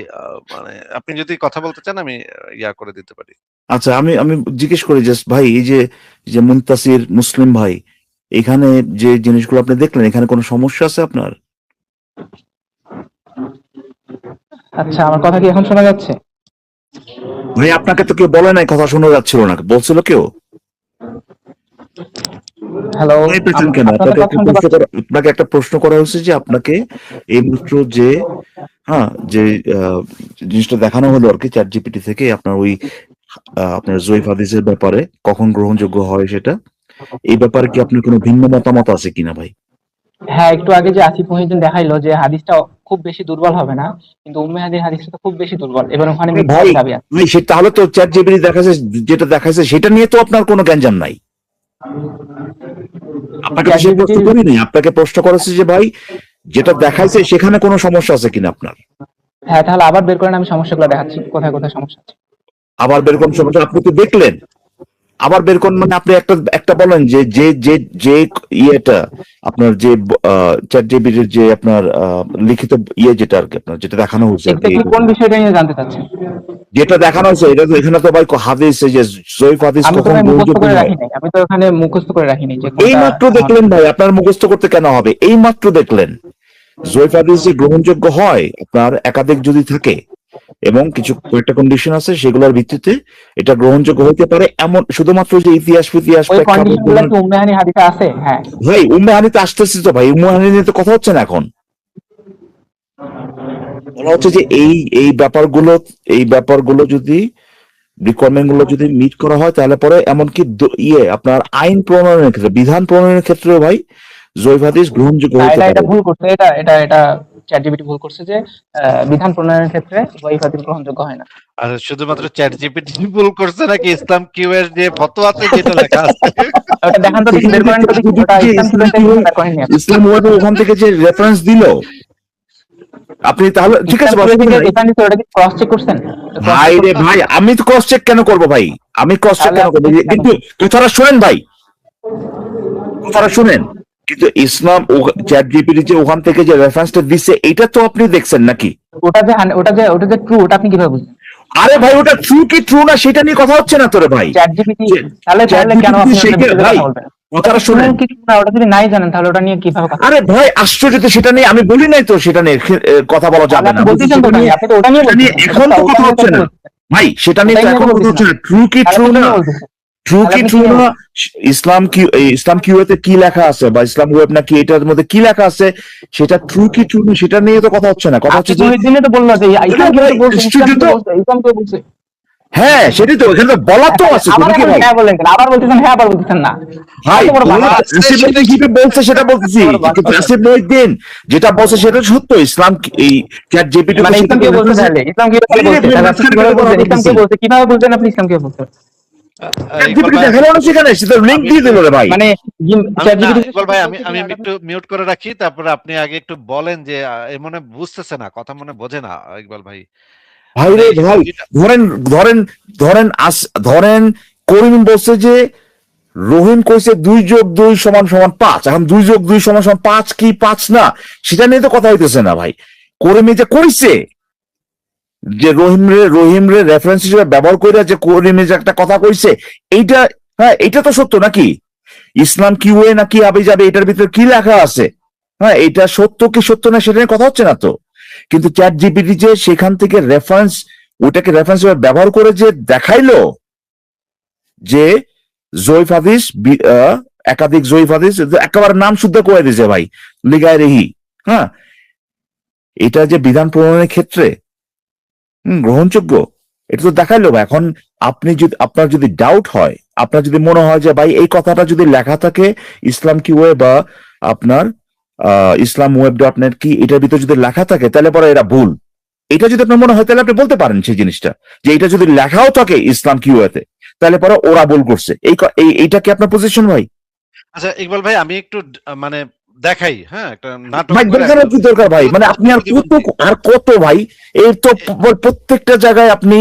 মানে আপনি যদি কথা বলতে চান আমি ইয়া করে দিতে পারি। আচ্ছা, আমি আমি জিজ্ঞেস করি জাস্ট ভাই, এই যে মুনতাসির মুসলিম ভাই, এখানে যে জিনিসগুলো আপনি দেখলেন, এখানে কোনো সমস্যা আছে আপনার? আচ্ছা, আমার কথা কি এখন শোনা যাচ্ছে? ভাই আপনাকে তো কেউ বলে নাই কথা শোনা যাচ্ছিল না, বলছিল কেউ? হ্যালো, ভয় পেয়েছেন কেন? আপনাকে একটা প্রশ্ন করা হয়েছে যে আপনাকে এইমাত্র যে যে জিনিসটা দেখানো হলো আর কি চ্যাট জিপিটি থেকে, আপনার ওই আপনার যঈফ হাদিসের ব্যাপারে কখন গ্রহণযোগ্য হয় সেটা, এই ব্যাপারে কি আপনার কোনো ভিন্ন মতামত আছে কিনা ভাই? হ্যাঁ, একটু আগে যে আসিফ মহিউদ্দিন দেখাইলো যে হাদিসটা খুব বেশি দুর্বল হবে না, কিন্তু উম্মে হাদির হাদিসটা তো খুব বেশি দুর্বল, এবং ওখানে ভাই দাবি আছে। ভাই সে তাহলে তো চ্যাট জিপিটি দেখাচ্ছে, যেটা দেখাচ্ছে সেটা নিয়ে তো আপনার কোনো গ্যাঞ্জাম নাই। আপনাকে তো সেই প্রশ্ন করিনি, আপনাকে প্রশ্ন করেছে যে ভাই যেটা দেখাইছে সেখানে কোনো সমস্যা আছে কিনা আপনার। হ্যাঁ, তাহলে আবার বের করেন, আমি সমস্যাগুলো দেখাচ্ছি কোথায় কোথায় সমস্যা আছে। আবার বের কোন সমস্যা? আপনি তো দেখলেন, আবার বের কোন মানে আপনি একটা বলেন যে যে যে যে ইয়েটা আপনার যে চ্যাট জিপিটির যে আপনার লিখিত যেটা আর কি আপনার যেটা দেখানো হচ্ছে আর কি, কোন বিষয়টা নিয়ে জানতে চাচ্ছেন? যেটা দেখানো হচ্ছে এটা তো এখানে তো ভাই হাদিস, এই যে যঈফ হাদিস আমি তো কখন মুখস্থ গ্রহণযোগ্য করে হয়? রাখি নাই, আমি তো ওখানে মুখস্থ করে রাখিনি যে এই মাত্র দেখলেন ভাই, আপনার মুখস্থ করতে কেন হবে? এই মাত্র দেখলেন যঈফ হাদিস যে গ্রহণযোগ্য হয় আপনার একাধিক যদি থাকে এবং কিছু কয়েকটা কন্ডিশন আছে, সেগুলোর ভিত্তিতে এটা গ্রহণযোগ্য হতে পারে, এমন শুধুমাত্র যে ইতিহাস ওই কন্ডিশনগুলো কি উম্মে হানি হাদিসে আছে? হ্যাঁ ভাই, উম্মে হানিতে আসতেছি তো ভাই, উম্মে হানি নিয়ে তো কথা হচ্ছে না এখন। বলা হচ্ছে যে এই ব্যাপারগুলো যদি রিকোয়ারমেন্ট গুলো যদি মিট করা হয় তাহলে পরে এমনকি আপনার আইন প্রণয়নের ক্ষেত্রে, বিধান প্রণয়নের ক্ষেত্রে ভাই যঈফ হাদিস গ্রহণযোগ্য হতে পারে। এটা ভুল করছে, এটা চ্যাটজিপিটি ভুল করছে যে বিধান প্রণয়নের ক্ষেত্রে যঈফ হাদিস গ্রহণযোগ্য হয় না। আর শুধুমাত্র চ্যাট জিপিটি ভুল করছে নাকি ইসলাম কিউ এর যে ফতোয়াতে যেটা লেখা আছে ওটা দেখান তো, বের করেন তো, ওটা ইসলাম ওয়েবে ওখান থেকে যে রেফারেন্স দিল আপনি, তাহলে ঠিক আছে ওটা কি ক্রস চেক করছেন? ভাই রে ভাই, আমি তো ক্রস চেক কেন করবো ভাই? আমি ক্রস চেক কেন করবো? কিন্তু কথাটা শুনেন ভাই, কথাটা শুনেন, কিন্তু ইসলাম চ্যাট জিপিটি যে ওখান থেকে যে রেফারেন্সটা দিচ্ছে এটা তো আপনি দেখছেন নাকি? ওটা যে ট্রু, ওটা আপনি কিভাবে বুঝলেন? আরে ভাই ওটা ট্রু কি ট্রু না সেটা নিয়ে কথা হচ্ছে না তোরে ভাই। চ্যাট জিপিটি, তাহলে চ্যাট কেন আপনি জিপিটি ওটা বিষয়ে ভাই কথা বলবেন? কথাটা শুনেন। ট্রু কি true না, ওটা যদি নাই জানেন তাহলে ওটা নিয়ে কিভাবে কথা আরে ভাই আশ্চর্য তো, সেটা নিয়ে আমি বলি নাই তো সেটা নিয়ে কথা বলা যাবে আপনি না। বলতেছেন তো, আপনি তো ওটা নিয়ে সেটা নিয়ে বলতেছেন। এখন তো কথা হচ্ছে না ভাই, সেটা নিয়ে তো এখন কথা হচ্ছে না। ট্রু কি ট্রু না, ট্রু কি ট্রু না, ইসলাম কিউতে কি লেখা আছে বা ইসলাম ওয়েব নাকি এটার মধ্যে কি লেখা আছে সেটা ট্রু কি ট্রু না সেটা নিয়ে তো কথা হচ্ছে না। কথা হচ্ছে যে তো বললো যে ইসলাম কি বলছে, আশ্চর্য তো। ইসলাম কি বলছে। হ্যাঁ সেটাই তো, এখানে তো বলার তো আছে তো আবার নাকি এখন ভাই? হ্যাঁ বললেন কেন? আবার বলতেছেন হ্যাঁ, আবার বলতেছেন না। ভাই কত বড় বাবা। আসিফ মহিউদ্দিন যেটা বলছে সেটা বলতেছি, কিন্তু আসিফ মহিউদ্দিন যেটা বলছে সেটা সত্য। ইসলাম এই চ্যাট জিপিটি মানে ইসলাম কি বলছে তাহলে? ইসলাম কি বলছে? তাহলে আপনি কিভাবে বলছেন? ইসলাম কি বলছে? কিভাবে বুঝলেন আপনি ইসলাম কি বলছে? চ্যাট ইকবাল জিপিটি ভাই, দেখালো না সেখানে, সেটা লিংক দিয়ে দিল রে ভাই। মানে চ্যাট না, জিপিটি ইকবাল ভাই, আমি একটু মিউট করে রাখি, তারপরে আপনি আগে একটু বলেন যে এ মনে বুঝতেছে না, কথা মনে বোঝে না ইকবাল ভাই। ভাই মানে রে এই যে ভাই, দুইটা- ধরেন ধরেন ধরেন ধরেন করিম বলছে যে রহিম কইছে 2+2=5, এখন 2+2=5 কি 5 না সেটা নিয়ে তো কথা হইতেছে না ভাই। করিম যে কইছে যে রহিম রে রেফারেন্স হিসেবে ব্যবহার করে যে করিম যে একটা কথা কইছে এইটা, হ্যাঁ এটা তো সত্য নাকি? ইসলাম কি ওয়ে নাকি আবে যাবে এটার ভিতরে কি লেখা আছে, হ্যাঁ এটা সত্য কি সত্য না সেটা নিয়ে কথা হচ্ছে না তো। কিন্তু চ্যাট জিপিটি যে সেখান থেকে রেফারেন্স, ওটাকে রেফারেন্স হিসেবে ব্যবহার করে যে দেখাইলো যে জয়ীফ হাদিস একাধিক জয়ীফ হাদিস একেবারে নাম শুদ্ধ করে দিয়েছে ভাই, লিগায় রেহি, হ্যাঁ এটা যে বিধান প্রণয়নের ক্ষেত্রে গ্রহণযোগ্য, এটা তো দেখাইলো ভাই। এখন আপনি যদি, আপনার যদি ডাউট হয়, আপনার যদি মনে হয় যে ভাই এই কথাটা যদি লেখা থাকে ইসলাম কি ওয়ে বা আপনার ইসলাম ওয়েব ডট নেট কি এটার ভিতরে যদি লেখা থাকে তাহলে পরে এরা ভুল, এটা যদি আপনার মনে হয় তাহলে আপনি বলতে পারেন সেই জিনিসটা যে এটা যদি লেখাও থাকে ইসলাম কি ওয়েতে তাহলে পরে ওরা ভুল করছে। এইটা কি আপনার পজিশন ভাই? আচ্ছা ইকবাল ভাই, আমি একটু মানে দেখাই, হ্যাঁ, একটা নাটক ভাই করে দেখানোর কি দরকার ভাই? মানে আপনি আর কত ভাই, এই তো প্রত্যেকটা জায়গায় আপনি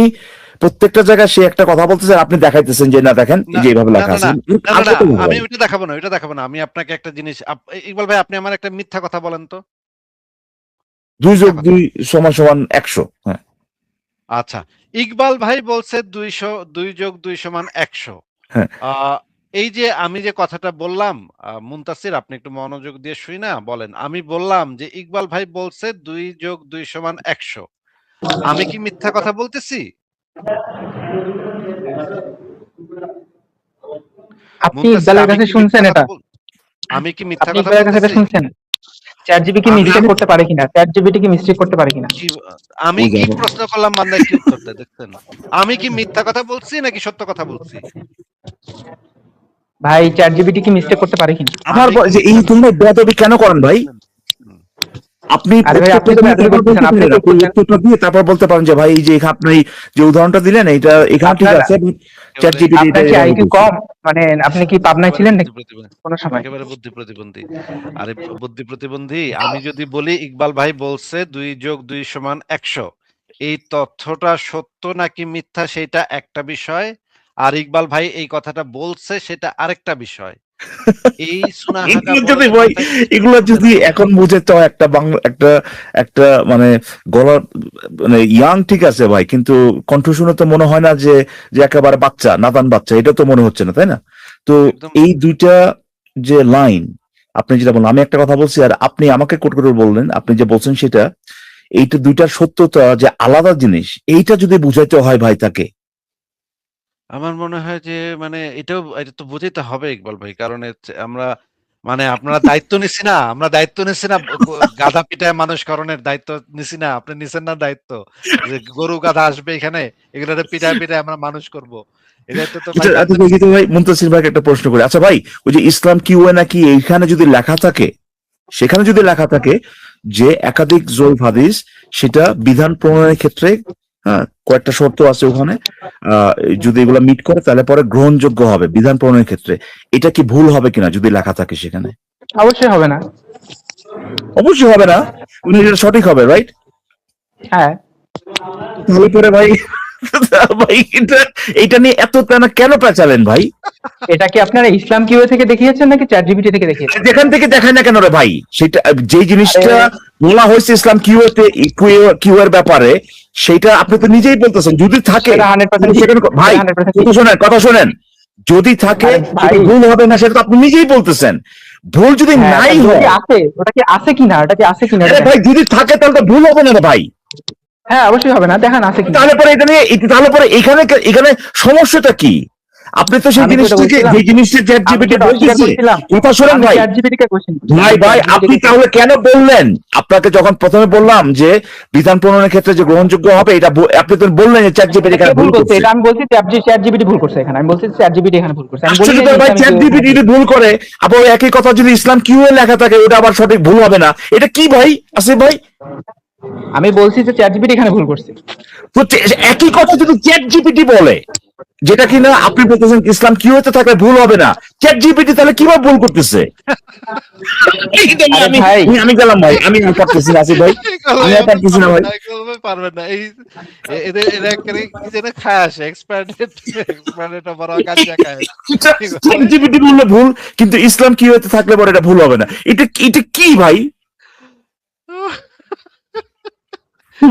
প্রত্যেকটা জায়গায় সে একটা কথা বলতেছেন, আপনি দেখাইতেছেন যে না দেখেন না যে এইভাবে না লেখা না আছে। না না আর না, কত আমি ভাই? ওইটা দেখাবো না, ওইটা দেখাবো না। আমি আপনাকে একটা জিনিস, ইকবাল ভাই, আপনি আমার একটা মিথ্যা কথা বলেন তো। 2+2=100, হ্যাঁ আচ্ছা, ইকবাল ভাই বলছে 2+2=100। হ্যাঁ এই যে আমি যে কথাটা বললাম, মুনতাসির আপনি একটু মনোযোগ দিয়ে শুই না বলেন। আমি বললাম যে ইকবাল ভাই বলছে 2+2=100। আমি কি মিথ্যা কথা বলতেছি? আপনি মুনতাসির, ইকবালের আমি কাছে কি শুনছেন মিথ্যা এটা? কথা আমি কি মিথ্যা আপনি কথা ইকবালের কাছে এটা বলতেছি? শুনছেন? চ্যাট জিপিটি কি মিস্টেক করতে পারে কিনা? চ্যাট জিপিটি কি মিস্টেক করতে পারে কিনা? কি আমি কি প্রশ্ন করলাম, বান্দায় কি উত্তর দেয় দেখছেন? আমি কি মিথ্যা কথা বলছি নাকি সত্য কথা বলছি? ভাই চ্যাট জিপিটি কি মিস্টেক করতে পারে কিনা? আবার যে এই তোমরা বেয়াদবি কেন করেন ভাই? আপনি আরে ভাই, আপনি তো বেয়াদবি করতেছেন, আপনি তো উত্তরটা দিয়ে তারপর বলতে পারেন যে ভাই এই যে আপনি যে উদাহরণটা দিলেন এটা এখানে ঠিক আছে, চ্যাট জিপিটি আপনার কি আইকিউ কম? মানে আপনি কি পাবনায় ছিলেন নাকি প্রতিবন্ধী, কোনো সময়? একেবারে বুদ্ধি প্রতিবন্ধী। আরে বুদ্ধি প্রতিবন্ধী, আমি যদি বলি ইকবাল ভাই বলছে 2+2=100, এই তথ্যটা সত্য নাকি মিথ্যা সেটা একটা বিষয়, আর ইকবাল ভাই এই কথাটা বলছে সেটা আরেকটা বিষয়। এই সুনাহাগা এগুলো বড় যদি ভাই, কথায় এগুলো যদি এখন বুঝে তো একটা বাংলা একটা একটা মানে গলার মানে ইয়াং ঠিক আছে ভাই, কিন্তু কণ্ঠ শুনে তো মনে হয় না যে যে একেবারে বাচ্চা নাদান বাচ্চা, এটা তো মনে হচ্ছে না তাই না? তো একদম এই দুইটা যে লাইন আপনি যেটা বললেন, আমি একটা কথা বলছি আর আপনি আমাকে কোট করে বললেন, আপনি যে বলছেন সেটা, এইটা দুইটার সত্যতা যে আলাদা জিনিস, এইটা যদি বুঝাইতে হয় ভাই তাকে। আমার মনে হয় যে মানে এটা তো বুঝাইতে হবে ইকবাল ভাই, কারণ আমরা মানে আপনারা দায়িত্ব নিছি না, আমরা দায়িত্ব নিছি না, গাধা পিটায় মানুষ করণের দায়িত্ব নিছি না, আপনি নিছেন না দায়িত্ব যে গরু গাধা আসবে এখানে, এগুলোতে পিটায় পিটায় আমরা মানুষ করব, এই দায়িত্ব তো ভাই দায়িত্ব নিছি। ভাই মুনতাসির ভাইকে একটা প্রশ্ন করি, আচ্ছা ভাই ওই যে ইসলাম কি ওয়ে নাকি এইখানে যদি লেখা থাকে, সেখানে যদি লেখা থাকে যে একাধিক জয়ীফ হাদিস, সেটা বিধান প্রণয়নের ক্ষেত্রে, হ্যাঁ কয়েকটা শর্ত আছে ওখানে, যদি এগুলো মিট করে তাহলে পরে গ্রহণযোগ্য হবে বিধান প্রণয়নের ক্ষেত্রে, এটা কি ভুল হবে কিনা যদি লেখা থাকে সেখানে? অবশ্যই হবে না। অবশ্যই হবে না, এটা সঠিক হবে, রাইট? হ্যাঁ। তাহলে পরে ভাই ভাই এটা নিয়ে এত কেন পেঁচালেন ভাই? এটা কি আপনারা ইসলাম কিউ থেকে দেখিয়েছেন নাকি চ্যাট জিপিটি থেকে দেখিয়েছেন? যেখান থেকে দেখায় না কেন রে ভাই, সেটা যে জিনিসটা বলা হয়েছে ইসলাম কিউ এর ব্যাপারে, সেটা আপনি তো নিজেই বলতেছেন যদি থাকে সেটা 100% ঠিক। সেখানে ভাই 100% ঠিক। কথা শোনেন, যদি থাকে আরে ভাই, সেটা ভুল হবে না, সেটা তো আপনি নিজেই বলতেছেন। ভুল যদি হ্যাঁ, নাই ওটা হয়, যদি আছে, ওটা কি আছে কিনা, ওটা কি আছে কিনা আরে এটা ভাই দেখান। যদি থাকে তাহলে তো ভুল হবে না রে ভাই। হ্যাঁ, অবশ্যই হবে না, দেখান আছে কিনা। তাহলে পরে এটা নিয়ে তাহলে পরে এখানে সমস্যাটা কি? আপনি তো সেই আমি তো এটা জিনিসটাকে বলছিলাম, যে জিনিসটা চ্যাট আমি জিপিটি তো এটা অস্বীকার বলতেছে, করছিলাম। কথা শোনেন আমি ভাই। চ্যাট জিপিটি কে কোশ্চেন করছি। ভাই আপনি তাহলে কেন বললেন? আপনাকে যখন প্রথমে বললাম যে বিধান প্রণয়নের ক্ষেত্রে যে গ্রহণযোগ্য হবে, এটা আপনি তো বললেন যে চ্যাট জিপিটি এখানে ভুল করছে। এটা আমি বলছি চ্যাট জিপিটি ভুল করছে এখানে। আমি বলছি চ্যাট জিপিটি এখানে ভুল করছে। আমি বলি আশ্চর্য না যে ভাই, ইসলামিক চ্যাট কিউ জিপিটি যদি ভুল করে, আবার ওই একই কথা যদি ইসলাম কিউ এ লেখা থাকে, ওটা আবার সঠিক ভুল হবে না, এটা কি ভাই আসিফ ভাই? আমি বলছি যে চ্যাট জিপিটি এখানে ভুল করছে। তো একই কথা যদি চ্যাট জিপিটি বলে, যেটা কিনা আপনি বলতেছেন ইসলাম কিউ এতে থাকলে ভুল হবে না, চ্যাট জিপিটি তাহলে কিভাবে ভুল করতেছে? আরে ভাই, আমি গেলাম ভাই, আমি আর পারতেছি না আসিফ ভাই, আমি আর পারতেছি না ভাই। পারবেন না এই এদের এরা একেবারে কি যেন খায় আসে এক্সপার্টেড বড় গাঞ্জা খায়। চ্যাট জিপিটি বললে ভুল, কিন্তু ইসলাম কিউ এতে থাকলে পরে এটা ভুল হবে না, এটা কি ভাই?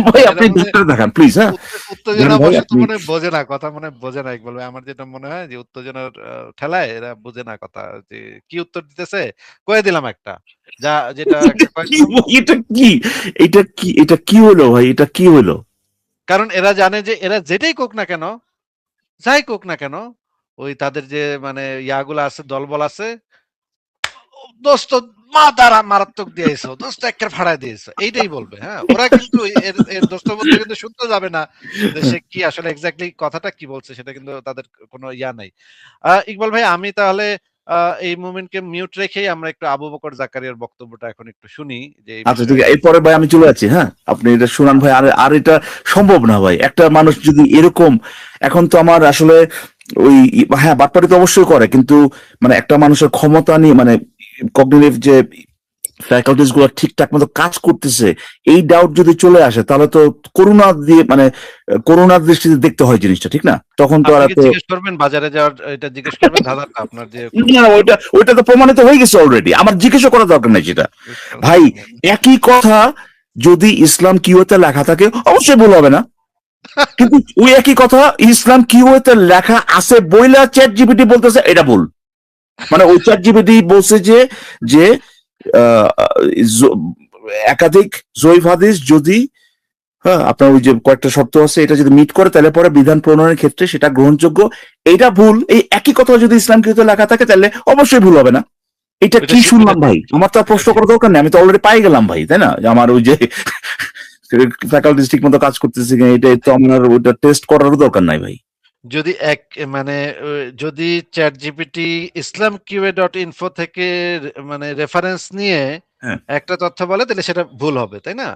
ভাই আপনি ডাক্তার দেখান প্লিজ। হ্যাঁ উত্তেজনা ভাই, বশত আপনি মনে হয় বোঝে না কথা, মনে হয় বোঝে না বলবে। আমার যেটা মনে হয় যে উত্তেজনার ঠেলায় এরা বোঝে না কথা, যে কি উত্তর দিতেছে। কয়ে দিলাম একটা, যা যেটা একটা কয়ে কি দিলাম। এটা কি এটা কি হলো ভাই? এটা কি হলো? কারণ এরা জানে যে এরা যেটাই কোক না কেন, যাই কোক না কেন, ওই তাদের যে মানে ইয়াগুলো আছে, দলবল আছে, দোস্ত মা দ্বারা মারাত্মক দিয়েছো, দোস্ত একটা ফাড়াই দিয়েছো, এইটাই বলবে। হ্যাঁ, ওরা কিন্তু এর এর দোস্ত বলতে কিন্তু শুনতে যাবে না যে সে কি আসলে এক্স্যাক্টলি কথাটা কি বলছে, সেটা কিন্তু তাদের কোনো ইয়া নাই। ইকবাল ভাই, আমি তাহলে এই মোমেন্টকে মিউট রেখেই আমরা একটু আবু বকর জাকারিয়ার বক্তব্যটা এখন একটু শুনি যে এই আচ্ছা ঠিক বিষয়ে। আছে, এরপরে ভাই আমি চলে যাচ্ছি। হ্যাঁ আপনি এটা শুনান ভাই, আর আর এটা সম্ভব না ভাই, একটা মানুষ যদি এরকম, এখন তো আমার আসলে ওই, হ্যাঁ বাটপারি তো অবশ্যই করে, কিন্তু মানে একটা মানুষের ক্ষমতা নিয়ে, মানে কগনিটিভ যে ফ্যাকাল্টিস গুলো ঠিকঠাক মতো কাজ করতেছে, এই ডাউট যদি চলে আসে, তাহলে তো করুণা দিয়ে, মানে করুণার দৃষ্টিতে দেখতে হয় জিনিসটা, ঠিক না? তখন তো আর আপনি কি এত, জিজ্ঞেস করবেন বাজারে যাওয়ার, এটা জিজ্ঞেস করবেন ধাঁধাটা আপনার যে না ওইটা ওইটা তো প্রমাণিত হয়ে গেছে অলরেডি, আমার জিজ্ঞাসা করার দরকার নাই সেটা। ভাই একই কথা যদি ইসলাম কিউতে লেখা থাকে, অবশ্যই ভুল হবে না, কিন্তু ওই একই কথা ইসলাম কিউতে লেখা আছে বইলা চ্যাট জিপিটি বলতেছে এটা ভুল। মানে ওই চ্যাট জিপিটি বলছে যে যে আহ, একাধিক জয়ীফ হাদিস যদি, হ্যাঁ আপনার ওই যে কয়েকটা শর্ত আছে, এটা যদি মিট করে তাহলে পরে বিধান প্রণয়নের ক্ষেত্রে সেটা গ্রহণযোগ্য। এটা ভুল, এই একই কথা যদি ইসলাম কিউতে লেখা থাকে তাহলে অবশ্যই ভুল হবে না। এটা কি শুনলাম ভাই? আমার তো আর প্রশ্ন করার দরকার নেই, আমি তো অলরেডি পাই গেলাম ভাই, তাই না? যে আমার ওই যে ফ্যাকাল্টিস ঠিক মতো কাজ করতেছে কিনা, এটা তো আমার ওইটা টেস্ট করারও দরকার নাই ভাই। যদি এক মানে যদি চ্যাট জিপিটি ইসলাম কিউএ ডট ইনফো থেকে মানে রেফারেন্স নিয়ে হ্যাঁ। একটা তথ্য বলে, তাহলে সেটা ভুল হবে, তাই না?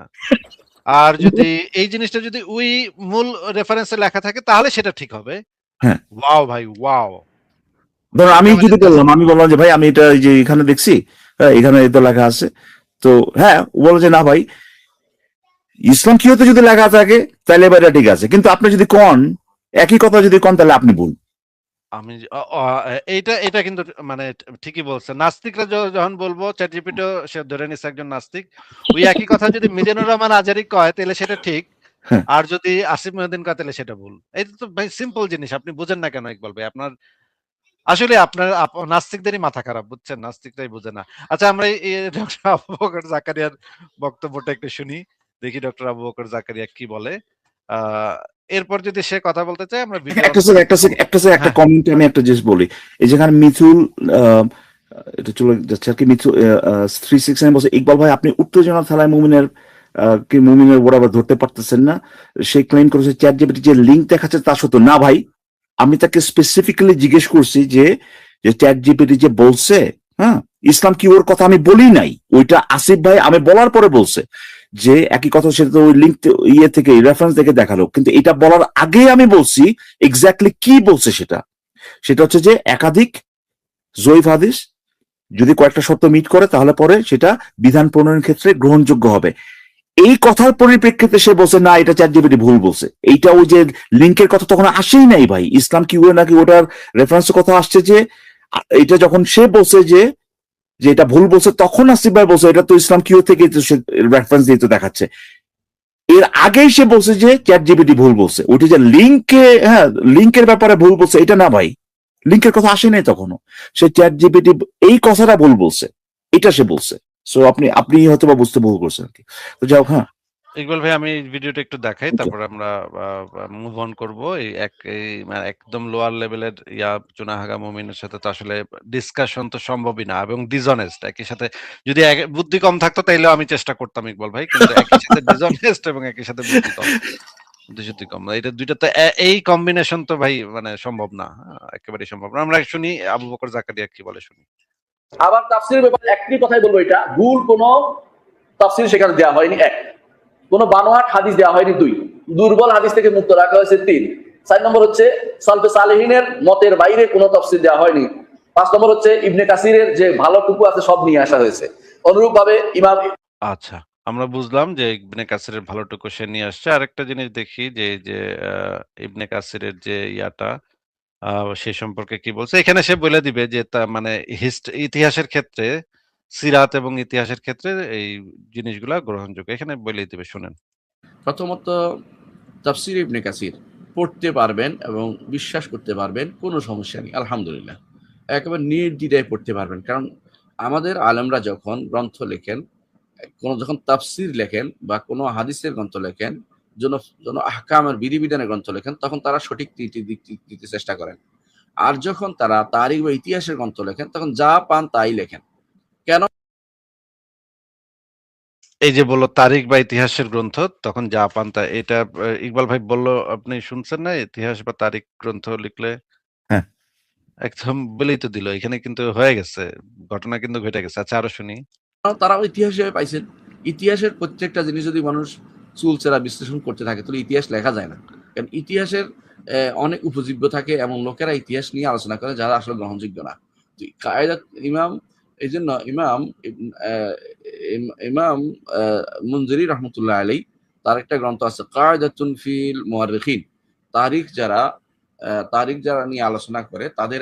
আর যদি এই জিনিসটা যদি ওই মূল রেফারেন্সে লেখা থাকে, তাহলে সেটা ঠিক হবে। হ্যাঁ। ওয়াও ভাই, ওয়াও। ধরো আমি যদি বললাম, আমি বললাম যে ভাই আমি এটা এই যে এখানে দেখছি, এখানে এটা লেখা আছে, তো হ্যাঁ ও বলে যে না ভাই ইসলাম কিউতে যদি লেখা থাকে তাহলে এবার এটা ঠিক আছে, কিন্তু আপনি যদি কন একই কথা যদি কন তাহলে আপনি ভুল। আমি এইটা এটা কিন্তু মানে ঠিকই বলছে। নাস্তিকরা যখন বলবো চ্যাট জিপিটিও সে ধরে নিচ্ছে একজন নাস্তিক। ওই একই কথা যদি মিজানুর রহমান আজারি কয় তাহলে সেটা ঠিক। হ্যাঁ। আর যদি আসিফ মহিউদ্দিন কয় তাহলে সেটা ভুল। এটা তো ভাই সিম্পল জিনিস। আপনি বুঝেন না কেন ইকবাল ভাই? আপনার আসলে আপনার নাস্তিকদেরই মাথা খারাপ, বুঝছেন? নাস্তিকরাই বুঝে না। আচ্ছা, আমরা এই ডক্টর আবু বকর জাকারিয়ার বক্তব্যটা একটু শুনি। দেখি ডক্টর আবু বকর জাকারিয়া কি বলে। এরপর যদি সে কথা বলতে চায় আমরা ভিডিও একটা কমেন্টে আমি একটা জিনিস বলি, এই যেখানে মিথুল এটা চলে যাচ্ছে আর কি, মিথুল 369 বলছে ইকবাল ভাই আপনি উত্তেজনা থালায় মুমিনের কি মুমিনের বরাবর ধরতে পারতেছেন না, সে ক্লেম করেছে চ্যাট জিপিটি যে লিঙ্ক দেখাচ্ছে তা সত্য না। ভাই আমি তাকে স্পেসিফিক্যালি জিজ্ঞেস করছি যে চ্যাট জিপিটি যে বলছে, হ্যাঁ ইসলাম কিউর কথা আমি বলি নাই, ওইটা আসিফ ভাই আমি বলার পরে বলছে যে একই কথা, সেটা তো ওই লিঙ্ক ইয়ে থেকে রেফারেন্স থেকে দেখালো, কিন্তু এটা বলার আগে আমি বলছি এক্স্যাক্টলি কি বলছে। সেটা হচ্ছে যে একাধিক জয়ীফ হাদিস যদি কয়েকটা শর্ত মিট করে তাহলে পরে সেটা বিধান প্রণয়নের ক্ষেত্রে গ্রহণযোগ্য হবে। এই কথার পরিপ্রেক্ষিতে সে বলছে না এটা চ্যাটজিপিটি ভুল বলছে, এইটা ওই যে লিঙ্কের কথা তখন আসেই নাই ভাই, ইসলাম কি করে নাকি ওটার রেফারেন্সের কথা আসছে যে এটা যখন সে বলছে যে যে এটা ভুল বলছে, তখন আসিফ ভাই বলছে এটা তো ইসলাম কিউ থেকে রেফারেন্স দিয়ে তো দেখাচ্ছে। এর আগেই সে বলছে যে চ্যাট জিপিটি ভুল বলছে, ওইটা যে লিঙ্কে, হ্যাঁ লিঙ্কের ব্যাপারে ভুল বলছে এটা না ভাই, লিঙ্কের কথা আসে নাই তখনও, সে চ্যাট জিপিটি এই কথাটা ভুল বলছে, এটা সে বলছে। সো আপনি হয়তো বা বুঝতে ভুল করছেন আর কি। তো যাও, হ্যাঁ ইকবাল ভাই, আমি ভিডিওটা একটু দেখাই, okay. তারপর আমরা মুভ অন করব। এই মানে একদম লোয়ার লেভেলের চুনাহাগা মুমিনের সাথে তো আসলে ডিসকাশন তো সম্ভবই না, এবং ডিসঅনেস্ট একই সাথে। যদি বুদ্ধি কম থাকতো তাইলেও আমি চেষ্টা করতাম ইকবাল ভাই, কিন্তু একই সাথে ডিসঅনেস্ট এবং একই সাথে বুদ্ধি কম, বুদ্ধি কম, এটা দুইটা তো এই কম্বিনেশন তো ভাই মানে সম্ভব না, একেবারেই সম্ভব না। আমরা শুনি আবু বকর জাকারিয়া কি বলে, শুনি। আবার তাফসিরের ব্যাপারে একটি কথাই বলবো, এটা ভুল কোনো তাফসির সেখানে দেওয়া হয়নি, এক। কোনো বানোয়াট হাদিস দেওয়া হয়নি, দুই। দুর্বল হাদিস থেকে মুক্ত রাখা হয়েছে, তিন। 4 নম্বর হচ্ছে সালফে সালেহিনের মতের বাইরে কোনো তাফসির দেওয়া হয়নি। 5 নম্বর হচ্ছে ইবনে কাসিরের যে ভালোটুকু আছে সব নিয়ে আসা হয়েছে। অনুরূপভাবে ইমাম আচ্ছা, আমরা বুঝলাম যে ইবনে কাসিরের ভালোটুকু সে নিয়ে আসছে। আরেকটা জিনিস দেখি যে এই যে ইবনে কাসিরের যে সে সম্পর্কে কি বলছে। এখানে সে বলে দিবে যে মানে ইতিহাসের ক্ষেত্রে, সিরাত এবং ইতিহাসের ক্ষেত্রে এই জিনিসগুলা গ্রহণযোগ্য। এখানে বলে দিবে, শুনেন। প্রথমত তাফসির ইবনে কাসির পড়তে পারবেন এবং বিশ্বাস করতে পারবেন, কোনো সমস্যা নেই, আলহামদুলিল্লাহ। একেবারে নির্দ্বিধায় পড়তে পারবেন। কারণ আমাদের আলেমরা যখন গ্রন্থ লেখেন, যখন তাফসির লেখেন বা কোনো হাদিসের গ্রন্থ লেখেন, যেন আহকামের বিধিবিধানের গ্রন্থ লেখেন, তখন তারা সঠিক দিক দিতে চেষ্টা করেন। আর যখন তারা তারিখ বা ইতিহাসের গ্রন্থ লেখেন, তখন যা পান তাই লেখেন। কেন? এই যে বলল তারিখ বা ইতিহাসের গ্রন্থ, তখন যা পান তা, এটা ইকবাল ভাই বলল, আপনি শুনছেন না? ইতিহাস বা তারিখ গ্রন্থ লিখলে হ্যাঁ একদম বলেই তো দিল। এখানে কিন্তু হয়ে গেছে, ঘটনা কিন্তু ঘটে গেছে। আচ্ছা, আরো শুনি। তারাও ইতিহাস হিসেবে পাইছেন। ইতিহাসের প্রত্যেকটা জিনিস যদি মানুষ চুলচেরা বিশ্লেষণ করতে থাকে, তাহলে ইতিহাস লেখা যায় না। কারণ ইতিহাসের অনেক উপজীব্য থাকে, এবং লোকেরা ইতিহাস নিয়ে আলোচনা করে যারা আসলে গ্রহণযোগ্য না। কায়দা ইমাম, এই জন্য ইমাম মুনজিরি রহমতুল্লাহ আলী, তার একটা গ্রন্থ আছে কায়দাতুন ফিল মুআররিখিন। তারিখ যারা নিয়ে আলোচনা করে, তাদের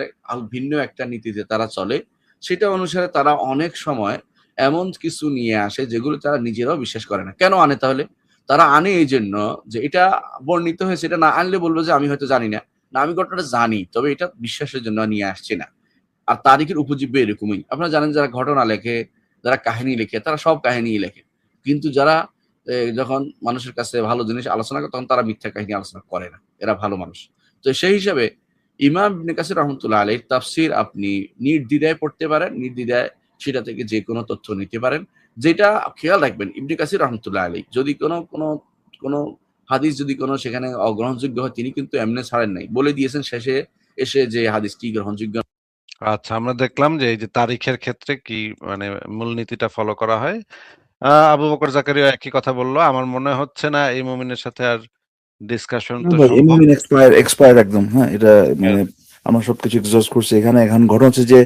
ভিন্ন একটা নীতিতে তারা চলে। সেটা অনুসারে তারা অনেক সময় এমন কিছু নিয়ে আসে যেগুলো তারা নিজেরাও বিশ্বাস করে না। কেন আনে তাহলে? তারা আনে এই জন্য যে এটা বর্ণিত হয়েছে, এটা না আনলে বলবো যে আমি হয়তো জানি না, আমি ঘটনাটা জানি, তবে এটা বিশ্বাসের জন্য নিয়ে আসছি না। আর তারিখের উপজীব্য এরকমই। আপনারা জানেন যারা ঘটনা লেখে, যারা কাহিনী লেখে, তারা সব কাহিনীই লেখে। কিন্তু যারা যখন মানুষের কাছে ভালো জিনিস আলোচনা করে, তখন তারা মিথ্যা কাহিনী আলোচনা করে না। এরা ভালো মানুষ। তো সেই হিসাবে ইমাম ইবনে কাসির রাহমাতুল্লাহ আলাইহির তাফসীর আপনি নির্দ্বিধায় পড়তে পারেন, নির্দ্বিধায় সেটা থেকে যে কোনো তথ্য নিতে পারেন। যেটা খেয়াল রাখবেন, ইবনে কাসির রাহমাতুল্লাহ আলাইহি যদি কোনো হাদিস যদি কোনো সেখানে অগ্রহণযোগ্য হয়, তিনি কিন্তু এমনে ছাড়েন নাই। বলে দিয়েছেন শেষে এসে যে হাদিসটি গ্রহণযোগ্য। আচ্ছা, আমরা দেখলাম যে এই যে তারিখের ক্ষেত্রে কি মানে মূলনীতিটা ফলো করা হয়। আবু বকর জাকারিয়া একই কথা বলল। আমার মনে হচ্ছে না এই মুমিনের সাথে আর ডিসকাশন না তো ভাই, সম্ভব। এমনি এক্সপায়ার একদম, হ্যাঁ এটা মানে আমরা সবকিছু এক্সজস্ট করছি এখানে। এখন ঘটনা হচ্ছে যে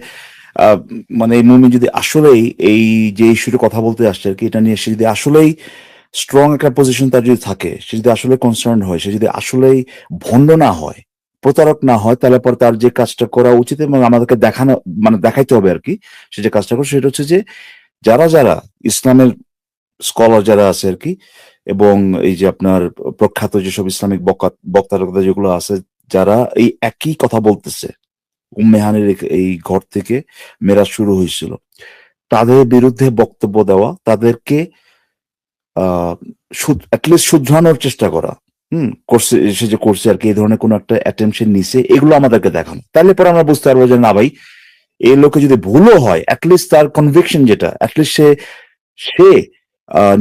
আহ, মানে এই মুমিন যদি আসলেই এই যে ইস্যুটা কথা বলতে আসছে আর কি, এটা নিয়ে সে যদি আসলেই স্ট্রং একটা পজিশন তার যদি থাকে, সে যদি আসলে কনসার্ন হয়, সে যদি আসলেই ভণ্ড না হয়, প্রতারক না হয়, তাহলে পরে তার যে কাজটা করা উচিত এবং আমাদেরকে দেখানো মানে দেখাইতে হবে আর কি, সে যে কাজটা করে সেটা হচ্ছে যে যারা যারা ইসলামের স্কলার যারা আছে আর কি, এবং এই যে আপনার প্রখ্যাত যেসব ইসলামিক বক্তা যেগুলো আছে, যারা এই একই কথা বলতেছে, উম্মেহানের এই ঘর থেকে মেরাজ শুরু হয়েছিল, তাদের বিরুদ্ধে বক্তব্য দেওয়া, তাদেরকে অ্যাটলিস্ট শুধরানোর চেষ্টা করা, করছে, সে যে করছে আর কি, এই ধরনের কোন একটা অ্যাটেনশন নিছে, এগুলো আমাদেরকে দেখানো। তাহলে পরে আমরা বুঝতে পারবো যে না ভাই, এই লোকে যদি ভুলও হয়, অ্যাটলিস্ট তার কনভিকশন যেটা, অ্যাটলিস্ট সে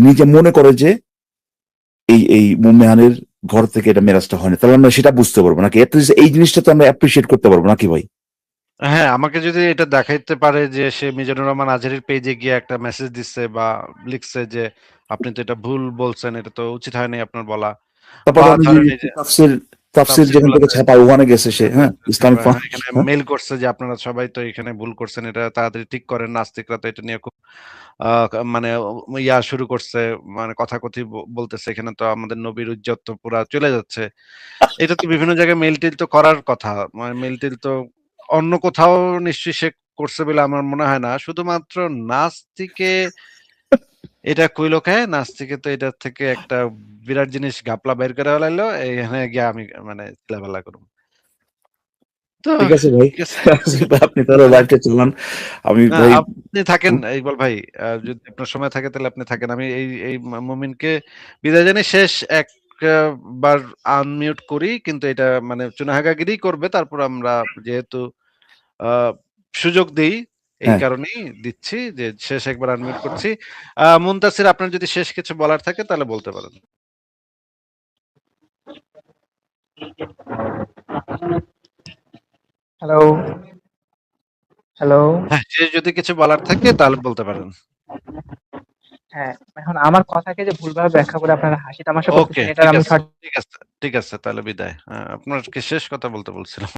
নিজে মনে করে যে এই মুম্মেহানের ঘর থেকে এটা মেরাজটা হয়নি, তাহলে আমরা সেটা বুঝতে পারবো নাকি, অ্যাটলিস্ট এই জিনিসটা তো আমরা অ্যাপ্রিসিয়েট করতে পারবো নাকি ভাই? হ্যাঁ, আমাকে যদি এটা দেখাইতে পারে যে সে মিজানুর রহমান আজহারীর পেজে গিয়ে একটা মেসেজ দিচ্ছে বা লিখছে যে আপনি তো এটা ভুল বলছেন, এটা তো উচিত হয়নি আপনার বলা, তারপরে বা আমি ধরেন এই যে তাফসির যেখান থেকে ছাপা ওখানে গেছে সে, হ্যাঁ, ইসলামিক হ্যাঁ, ফাউন্ডেশন, এখানে হ্যাঁ। মেইল করছে যে আপনারা সবাই তো এখানে ভুল করছেন, এটা তাড়াতাড়ি ঠিক করেন। নাস্তিকরা তো এটা নিয়ে খুব মানে শুরু করছে, মানে কথাকথি বলতেছে এখানে তো আমাদের নবীর ইজ্জত তো পুরা চলে যাচ্ছে। এটা তো বিভিন্ন জায়গায় মেইল-টেইল তো করার কথা। মানে মেইল-টেইল তো অন্য কোথাও নিশ্চয়ই সে করছে বলে আমার মনে হয় না। শুধুমাত্র নাস্তিকে এটা কইলো কে? নাস্তিকে তো এটার থেকে একটা বিরাট জিনিস ঘাপলা বের করে ফেলাইলো। এখানে গিয়া আমি মানে চিল্লাপাল্লা করব। তো ঠিক আছে ভাই, ঠিক আছে। আপনি তাহলে লাইভটা চালান। আমি না, ভাই আপনি থাকেন ইকবাল ভাই। যদি আপনার সময় থাকে তাহলে আপনি থাকেন। আমি এই মুমিনকে বিদায় জানিয়ে শেষ বার আনমিউট করি। কিন্তু এটা মানে চুনাহাগাগিরি করবে। তারপর আমরা যেহেতু আ সুযোগ দেই, এই হ্যাঁ, কারণেই দিচ্ছি যে শেষ একবার আনমিউট করছি। মুনতাসির, আপনার যদি শেষ কিছু বলার থাকে তাহলে বলতে পারেন। Hello, hello. হ্যাঁ, শেষ যদি কিছু বলার থাকে তাহলে বলতে পারেন। হ্যাঁ, এখন আমার কথাকে যে ভুলভাবে ব্যাখ্যা করে আপনারা হাসি তামাশা ওকে, করতেছেন, এটার ঠিক আমি আছে। ঠিক আছে। ঠিক আছে, তাহলে বিদায়। আপনার কি শেষ কথা বলতে বলছিলাম?